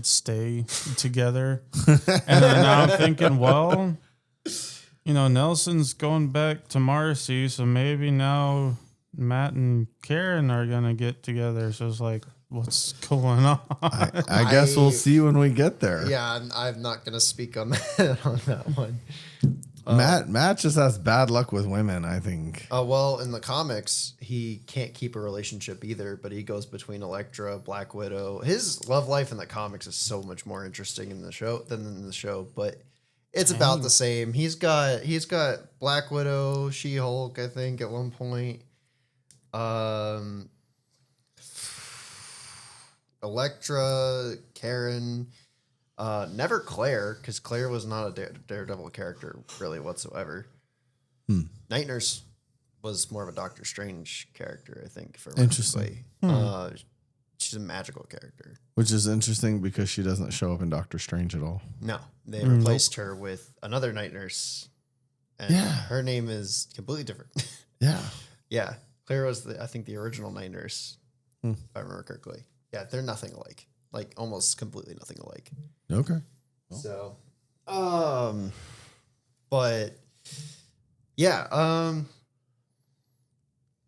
Speaker 3: stay together, and then now I'm thinking, well, Nelson's going back to Marcy, so maybe now Matt and Karen are gonna get together. So it's like, what's going on?
Speaker 1: I guess we'll see when we get there.
Speaker 2: Yeah, I'm not gonna speak on that one.
Speaker 1: Matt just has bad luck with women, I think.
Speaker 2: Well, in the comics, he can't keep a relationship either, but he goes between Elektra, Black Widow. His love life in the comics is so much more interesting in the show than in the show, but it's about the same. He's got Black Widow, She-Hulk, I think, at one point. Elektra, Karen. Never Claire, because Claire was not a Daredevil character really whatsoever. Night Nurse was more of a Doctor Strange character, I think.
Speaker 1: Interesting.
Speaker 2: She's a magical character.
Speaker 1: Which is interesting because she doesn't show up in Doctor Strange at all.
Speaker 2: No, they replaced her with another Night Nurse. And her name is completely different.
Speaker 1: Yeah.
Speaker 2: Yeah. Claire was, I think, the original Night Nurse, if I remember correctly. Yeah, they're nothing alike. Like, almost completely nothing alike.
Speaker 1: Okay.
Speaker 2: So, but yeah,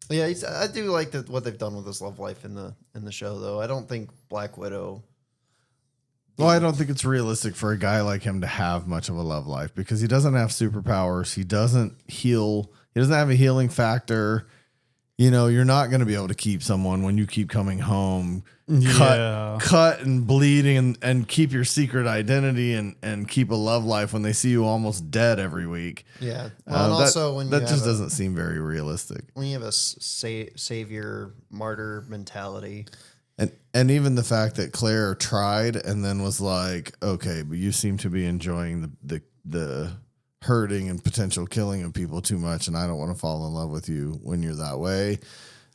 Speaker 2: yeah, I do like what they've done with his love life in the show, though. I don't think Black Widow.
Speaker 1: Well, I don't think it's realistic for a guy like him to have much of a love life because he doesn't have superpowers. He doesn't heal. He doesn't have a healing factor. You're not going to be able to keep someone when you keep coming home, cut and bleeding and keep your secret identity and keep a love life when they see you almost dead every week.
Speaker 2: Yeah. Well, and also when
Speaker 1: that just doesn't seem very realistic.
Speaker 2: When you have a savior martyr mentality.
Speaker 1: And even the fact that Claire tried and then was like, okay, but you seem to be enjoying the hurting and potential killing of people too much, and I don't want to fall in love with you when you're that way.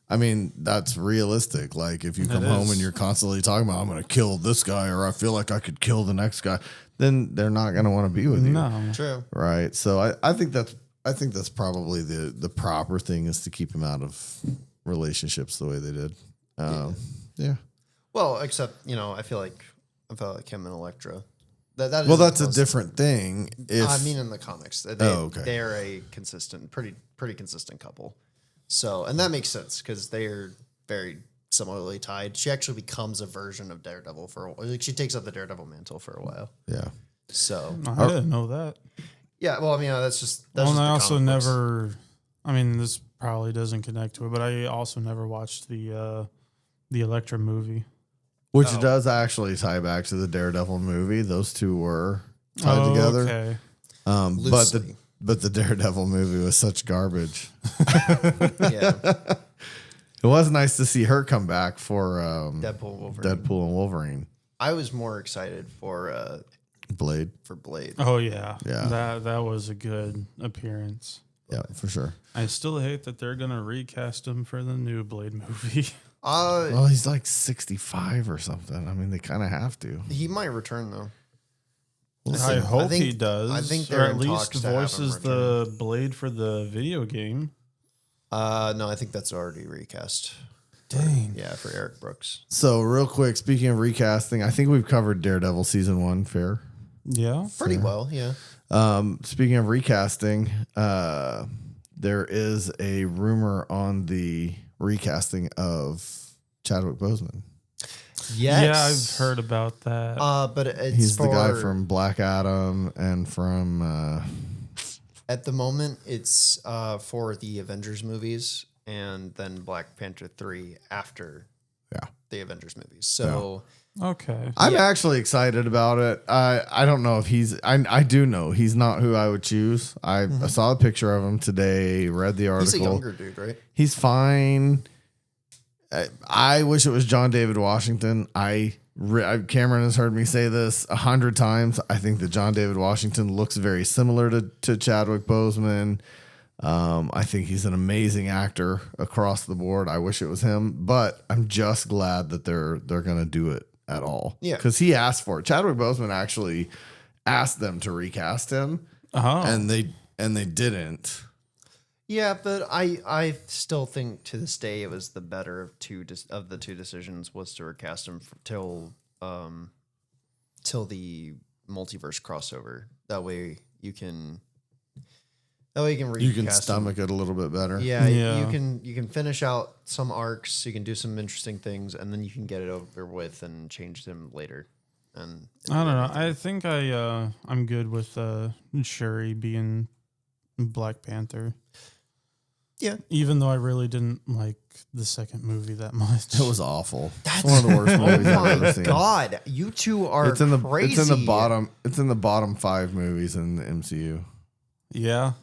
Speaker 1: I mean, that's realistic. Like, if you come home and you're constantly talking about, I'm going to kill this guy, or I feel like I could kill the next guy, then they're not going to want to be with you.
Speaker 3: No.
Speaker 2: True.
Speaker 1: Right. So I think that's probably the proper thing is to keep him out of relationships the way they did. Yeah.
Speaker 2: Well, except, I felt like him and Elektra That
Speaker 1: Well,
Speaker 2: is
Speaker 1: that's a
Speaker 2: most-
Speaker 1: different thing. If
Speaker 2: I mean, in the comics,
Speaker 1: okay.
Speaker 2: they're a consistent, pretty consistent couple. So, and that makes sense because they are very similarly tied. She actually becomes a version of Daredevil for a while. Like, she takes up the Daredevil mantle for a while.
Speaker 1: yeah.
Speaker 2: So,
Speaker 3: I didn't know that.
Speaker 2: yeah. Well, I mean, that's just.
Speaker 3: Well,
Speaker 2: just
Speaker 3: and I
Speaker 2: the
Speaker 3: also
Speaker 2: comic books.
Speaker 3: never. I mean, this probably doesn't connect to it, but I also never watched the Elektra movie.
Speaker 1: Which does actually tie back to the Daredevil movie. Those two were tied together.
Speaker 3: Okay.
Speaker 2: Loosely.
Speaker 1: But the Daredevil movie was such garbage.
Speaker 2: Yeah.
Speaker 1: It was nice to see her come back for
Speaker 2: Deadpool, Wolverine.
Speaker 1: Deadpool and Wolverine.
Speaker 2: I was more excited for
Speaker 1: Blade.
Speaker 2: Blade.
Speaker 3: Oh yeah.
Speaker 1: Yeah.
Speaker 3: That was a good appearance.
Speaker 1: Yeah, for sure.
Speaker 3: I still hate that they're gonna recast him for the new Blade movie.
Speaker 1: Well, he's like 65 or something. I mean, they kind of have to.
Speaker 2: He might return though.
Speaker 3: I hope he does.
Speaker 2: I think
Speaker 3: or
Speaker 2: they're
Speaker 3: at
Speaker 2: in
Speaker 3: least
Speaker 2: talks to have him
Speaker 3: voices the Blade for the video game.
Speaker 2: No, I think that's already recast.
Speaker 3: Dang.
Speaker 2: Yeah, for Eric Brooks.
Speaker 1: So, real quick, speaking of recasting, I think we've covered Daredevil season 1 fair.
Speaker 3: Yeah.
Speaker 2: Pretty well, yeah.
Speaker 1: Speaking of recasting, there is a rumor on the recasting of Chadwick Boseman.
Speaker 2: Yes.
Speaker 3: Yeah, I've heard about that.
Speaker 2: But it's
Speaker 1: He's the guy
Speaker 2: for-
Speaker 1: from Black Adam and from
Speaker 2: At the moment, it's for the Avengers movies and then Black Panther 3 after the Avengers movies. So
Speaker 3: Okay.
Speaker 1: I'm actually excited about it. I don't know if he's. I do know he's not who I would choose. I saw a picture of him today. Read the article.
Speaker 2: he's a younger dude, right?
Speaker 1: He's fine. I wish it was John David Washington. Cameron has heard me say this 100 times. I think that John David Washington looks very similar to Chadwick Boseman. I think he's an amazing actor across the board. I wish it was him, but I'm just glad that they're going to do it at all.
Speaker 2: Yeah.
Speaker 1: Because he asked for it. Chadwick Boseman actually asked them to recast him, and they didn't.
Speaker 2: Yeah, but I still think to this day it was the better of the two decisions was to recast him till the multiverse crossover. That way you can recast
Speaker 1: You can
Speaker 2: him.
Speaker 1: stomach it a little bit better.
Speaker 2: Yeah,
Speaker 3: Yeah.
Speaker 2: you can finish out some arcs, you can do some interesting things, and then you can get it over with and change them later. And
Speaker 3: I don't know. I think I'm good with Shuri being Black Panther.
Speaker 2: Yeah.
Speaker 3: Even though I really didn't like the second movie that much.
Speaker 1: It was awful. It's one of the worst movies
Speaker 2: Oh
Speaker 1: I've ever
Speaker 2: my
Speaker 1: seen.
Speaker 2: god, you two are
Speaker 1: It's in the
Speaker 2: crazy.
Speaker 1: it's in the bottom. It's in the bottom 5 movies in the MCU.
Speaker 3: Yeah.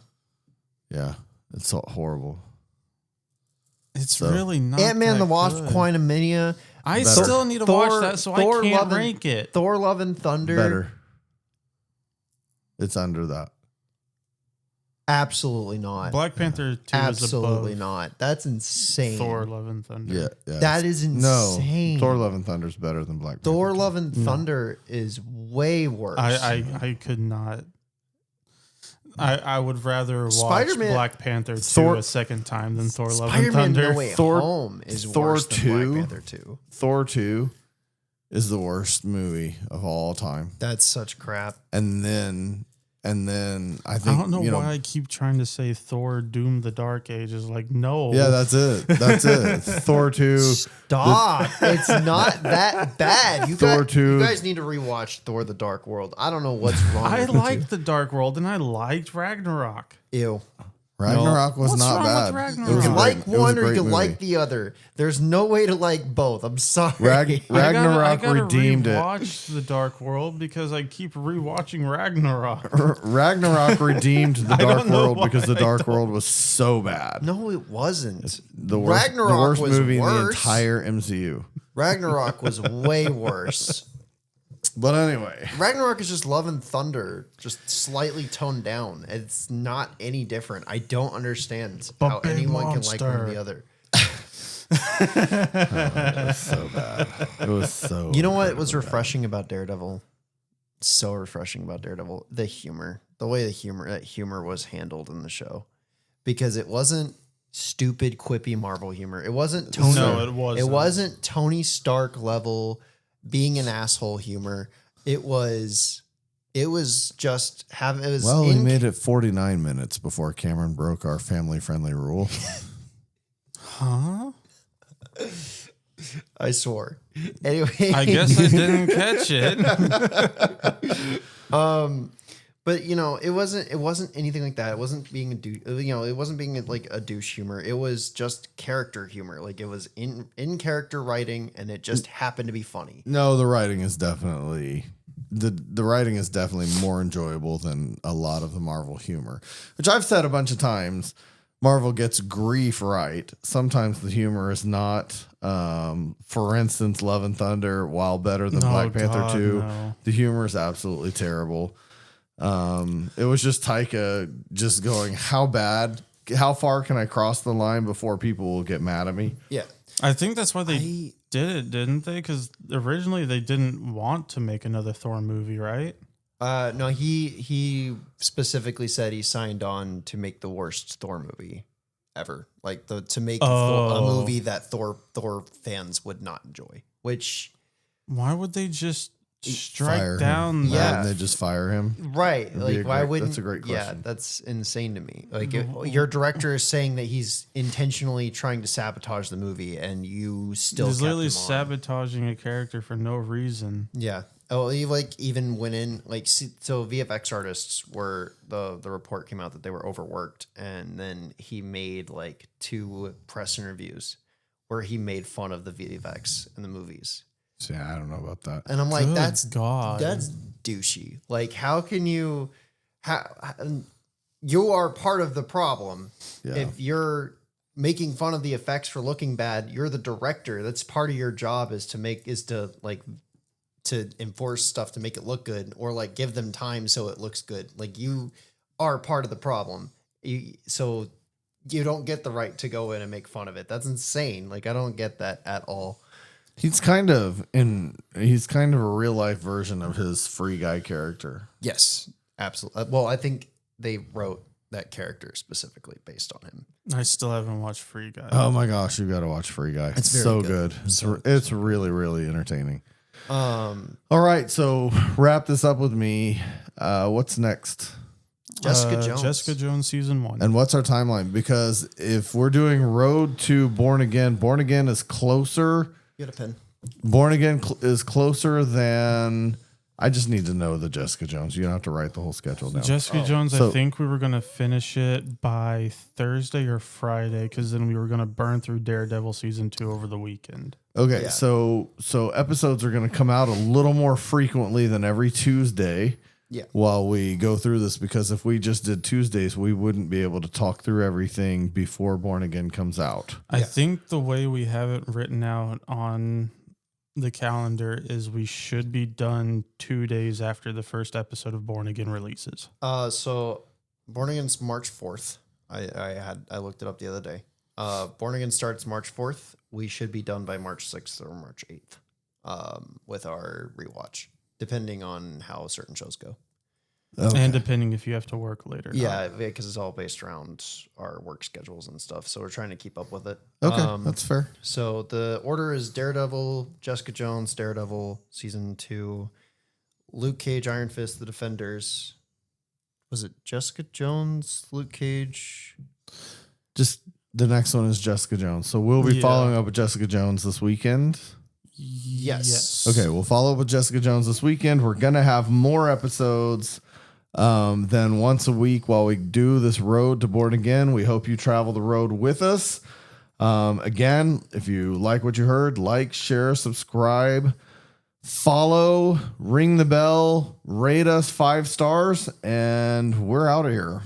Speaker 1: Yeah, it's so horrible.
Speaker 3: It's
Speaker 1: So-
Speaker 3: really not.
Speaker 2: Ant-Man
Speaker 3: that
Speaker 2: the Wasp:
Speaker 3: good.
Speaker 2: Quantumania,
Speaker 3: I
Speaker 1: Better.
Speaker 3: still need to
Speaker 2: Thor-
Speaker 3: watch that, so
Speaker 2: Thor
Speaker 3: I can't
Speaker 2: Love and-
Speaker 3: rank it.
Speaker 2: Thor: Love and Thunder.
Speaker 1: Better. It's under that.
Speaker 2: Absolutely not.
Speaker 3: Black Panther 2
Speaker 2: Absolutely
Speaker 3: is above
Speaker 2: not. That's insane.
Speaker 3: Thor: Love and Thunder.
Speaker 1: Yeah.
Speaker 2: That is insane.
Speaker 1: No, Thor: Love and Thunder is better than Black Panther.
Speaker 2: Thor: Love and Thunder is way worse.
Speaker 3: I could not. I would rather watch
Speaker 2: Spider-Man-
Speaker 3: Black Panther 2
Speaker 1: Thor-
Speaker 3: a second time than Thor: Love and
Speaker 2: Spider-Man:
Speaker 3: Thunder.
Speaker 2: No Way
Speaker 1: Thor-
Speaker 2: Home is
Speaker 1: Thor
Speaker 2: worse than
Speaker 1: 2?
Speaker 2: Black Panther 2.
Speaker 1: Thor 2 is the worst movie of all time.
Speaker 2: That's such crap.
Speaker 1: And then I think
Speaker 3: I don't know
Speaker 1: you
Speaker 3: why I keep trying to say Thor: Doom the Dark Ages. Like, no.
Speaker 1: Yeah, that's it. That's it. Thor 2.
Speaker 2: Stop. It's not that bad.
Speaker 1: Thor 2.
Speaker 2: You guys need to rewatch Thor: The Dark World. I don't know what's wrong
Speaker 3: I
Speaker 2: with
Speaker 3: liked the Dark World and I liked Ragnarok.
Speaker 2: you.
Speaker 1: Ragnarok was
Speaker 3: What's
Speaker 1: not
Speaker 3: wrong with
Speaker 1: bad.
Speaker 3: Ragnarok?
Speaker 1: It was
Speaker 2: You
Speaker 1: a
Speaker 2: can
Speaker 1: great-
Speaker 2: like
Speaker 1: it was a
Speaker 2: one or you
Speaker 1: great
Speaker 2: can
Speaker 1: movie.
Speaker 2: like the other. There's no way to like both. I'm sorry.
Speaker 1: Ragnarok
Speaker 3: I gotta
Speaker 1: redeemed it.
Speaker 3: Watch the Dark World because I keep rewatching Ragnarok.
Speaker 1: Ragnarok redeemed the
Speaker 3: I don't
Speaker 1: Dark
Speaker 3: know
Speaker 1: World
Speaker 3: why
Speaker 1: because the
Speaker 3: I
Speaker 1: Dark
Speaker 3: don't.
Speaker 1: World was so bad.
Speaker 2: No, it wasn't.
Speaker 1: The worst
Speaker 2: Ragnarok was
Speaker 1: movie in the
Speaker 2: worse.
Speaker 1: entire MCU.
Speaker 2: Ragnarok was way worse.
Speaker 1: But anyway,
Speaker 2: Ragnarok is just Love and Thunder, just slightly toned down. It's not any different. I don't understand
Speaker 3: But
Speaker 2: how
Speaker 3: big
Speaker 2: anyone can like one or
Speaker 3: monster.
Speaker 2: the other.
Speaker 1: it was so bad. It was so.
Speaker 2: You know what was
Speaker 1: incredibly bad.
Speaker 2: refreshing about Daredevil? So refreshing about Daredevil, the humor, the way that humor was handled in the show, because it wasn't stupid, quippy Marvel humor. It wasn't Tony.
Speaker 3: No, it wasn't.
Speaker 2: It wasn't Tony Stark level being an asshole humor. It was It was just it was
Speaker 1: Well, we made it 49 minutes before Cameron broke our family-friendly rule.
Speaker 3: Huh?
Speaker 2: I swore. Anyway,
Speaker 3: I guess I didn't catch it.
Speaker 2: But it wasn't anything like that. It wasn't being it wasn't being like a douche humor. It was just character humor. Like it was in character writing, and it just happened to be funny.
Speaker 1: No, the writing is definitely the writing is definitely more enjoyable than a lot of the Marvel humor, which I've said a bunch of times. Marvel gets grief right. Sometimes the humor is not. For instance, Love and Thunder, while better than Black Panther 2,
Speaker 3: no.
Speaker 1: the humor is absolutely terrible. It was just Taika just going, how far can I cross the line before people will get mad at me?
Speaker 2: Yeah,
Speaker 3: I think that's why they did it, didn't they? Because originally they didn't want to make another Thor movie, right?
Speaker 2: no, he specifically said he signed on to make the worst Thor movie ever, like to make a movie that Thor fans would not enjoy. Which
Speaker 3: why would they just
Speaker 1: Fire
Speaker 3: strike
Speaker 1: him.
Speaker 3: down?
Speaker 1: Why
Speaker 2: Yeah.
Speaker 1: wouldn't they just fire him?
Speaker 2: right,
Speaker 1: That'd be
Speaker 2: like why wouldn't?
Speaker 1: that's a great
Speaker 2: Yeah,
Speaker 1: question.
Speaker 2: that's insane to me. Like your director is saying that he's intentionally trying to sabotage the movie, and you still
Speaker 3: He's
Speaker 2: kept
Speaker 3: literally
Speaker 2: him on.
Speaker 3: sabotaging a character for no reason.
Speaker 2: Yeah. Oh, he even went in so VFX artists were the report came out that they were overworked, and then he made like 2 press interviews where he made fun of the VFX in the movies,
Speaker 1: So, yeah, I don't know about that.
Speaker 2: and I'm like,
Speaker 3: Good
Speaker 2: that's
Speaker 3: God.
Speaker 2: that's douchey. Like, how can you? You are part of the problem.
Speaker 1: Yeah.
Speaker 2: If you're making fun of the effects for looking bad, you're the director. That's part of your job is to enforce stuff to make it look good, or like give them time so it looks good. Like you are part of the problem. So you don't get the right to go in and make fun of it. That's insane. Like I don't get that at all.
Speaker 1: He's kind of a real life version of his Free Guy character.
Speaker 2: Yes, absolutely. Well, I think they wrote that character specifically based on him.
Speaker 3: I still haven't watched Free Guy.
Speaker 1: Oh my gosh, you got to watch Free Guy.
Speaker 2: It's very
Speaker 1: so
Speaker 2: good.
Speaker 1: good. It's really, really entertaining. All right, so wrap this up with me. What's next?
Speaker 2: Jessica Jones.
Speaker 3: Jessica Jones season 1.
Speaker 1: And what's our timeline? Because if we're doing Road to Born Again is closer.
Speaker 2: You got a pen.
Speaker 1: Born Again is closer than. I just need to know the Jessica Jones. You don't have to write the whole schedule down.
Speaker 3: Jessica Jones,
Speaker 1: So-
Speaker 3: I think we were going to finish it by Thursday or Friday, because then we were going to burn through Daredevil season 2 over the weekend.
Speaker 1: Okay,
Speaker 2: Yeah.
Speaker 1: so episodes are going to come out a little more frequently than every Tuesday.
Speaker 2: Yeah.
Speaker 1: While we go through this, because if we just did Tuesdays, we wouldn't be able to talk through everything before Born Again comes out.
Speaker 3: I think the way we have it written out on the calendar is we should be done 2 days after the first episode of Born Again releases.
Speaker 2: So Born Again's March 4th. I looked it up the other day. Born Again starts March 4th. We should be done by March 6th or March 8th with our rewatch, depending on how certain shows go.
Speaker 1: Okay.
Speaker 3: And depending if you have to work later.
Speaker 2: Yeah, because it's all based around our work schedules and stuff. So we're trying to keep up with it.
Speaker 1: Okay, that's fair.
Speaker 2: So the order is Daredevil, Jessica Jones, Daredevil season 2, Luke Cage, Iron Fist, The Defenders. Was it Jessica Jones, Luke Cage?
Speaker 1: Just the next one is Jessica Jones. So we'll be following up with Jessica Jones this weekend.
Speaker 2: Yes.
Speaker 1: Okay, we'll follow up with Jessica Jones this weekend. We're going to have more episodes than once a week while we do this Road to Born Again. We hope you travel the road with us. Again, if you like what you heard, like, share, subscribe, follow, ring the bell, rate us 5 stars, and we're out of here.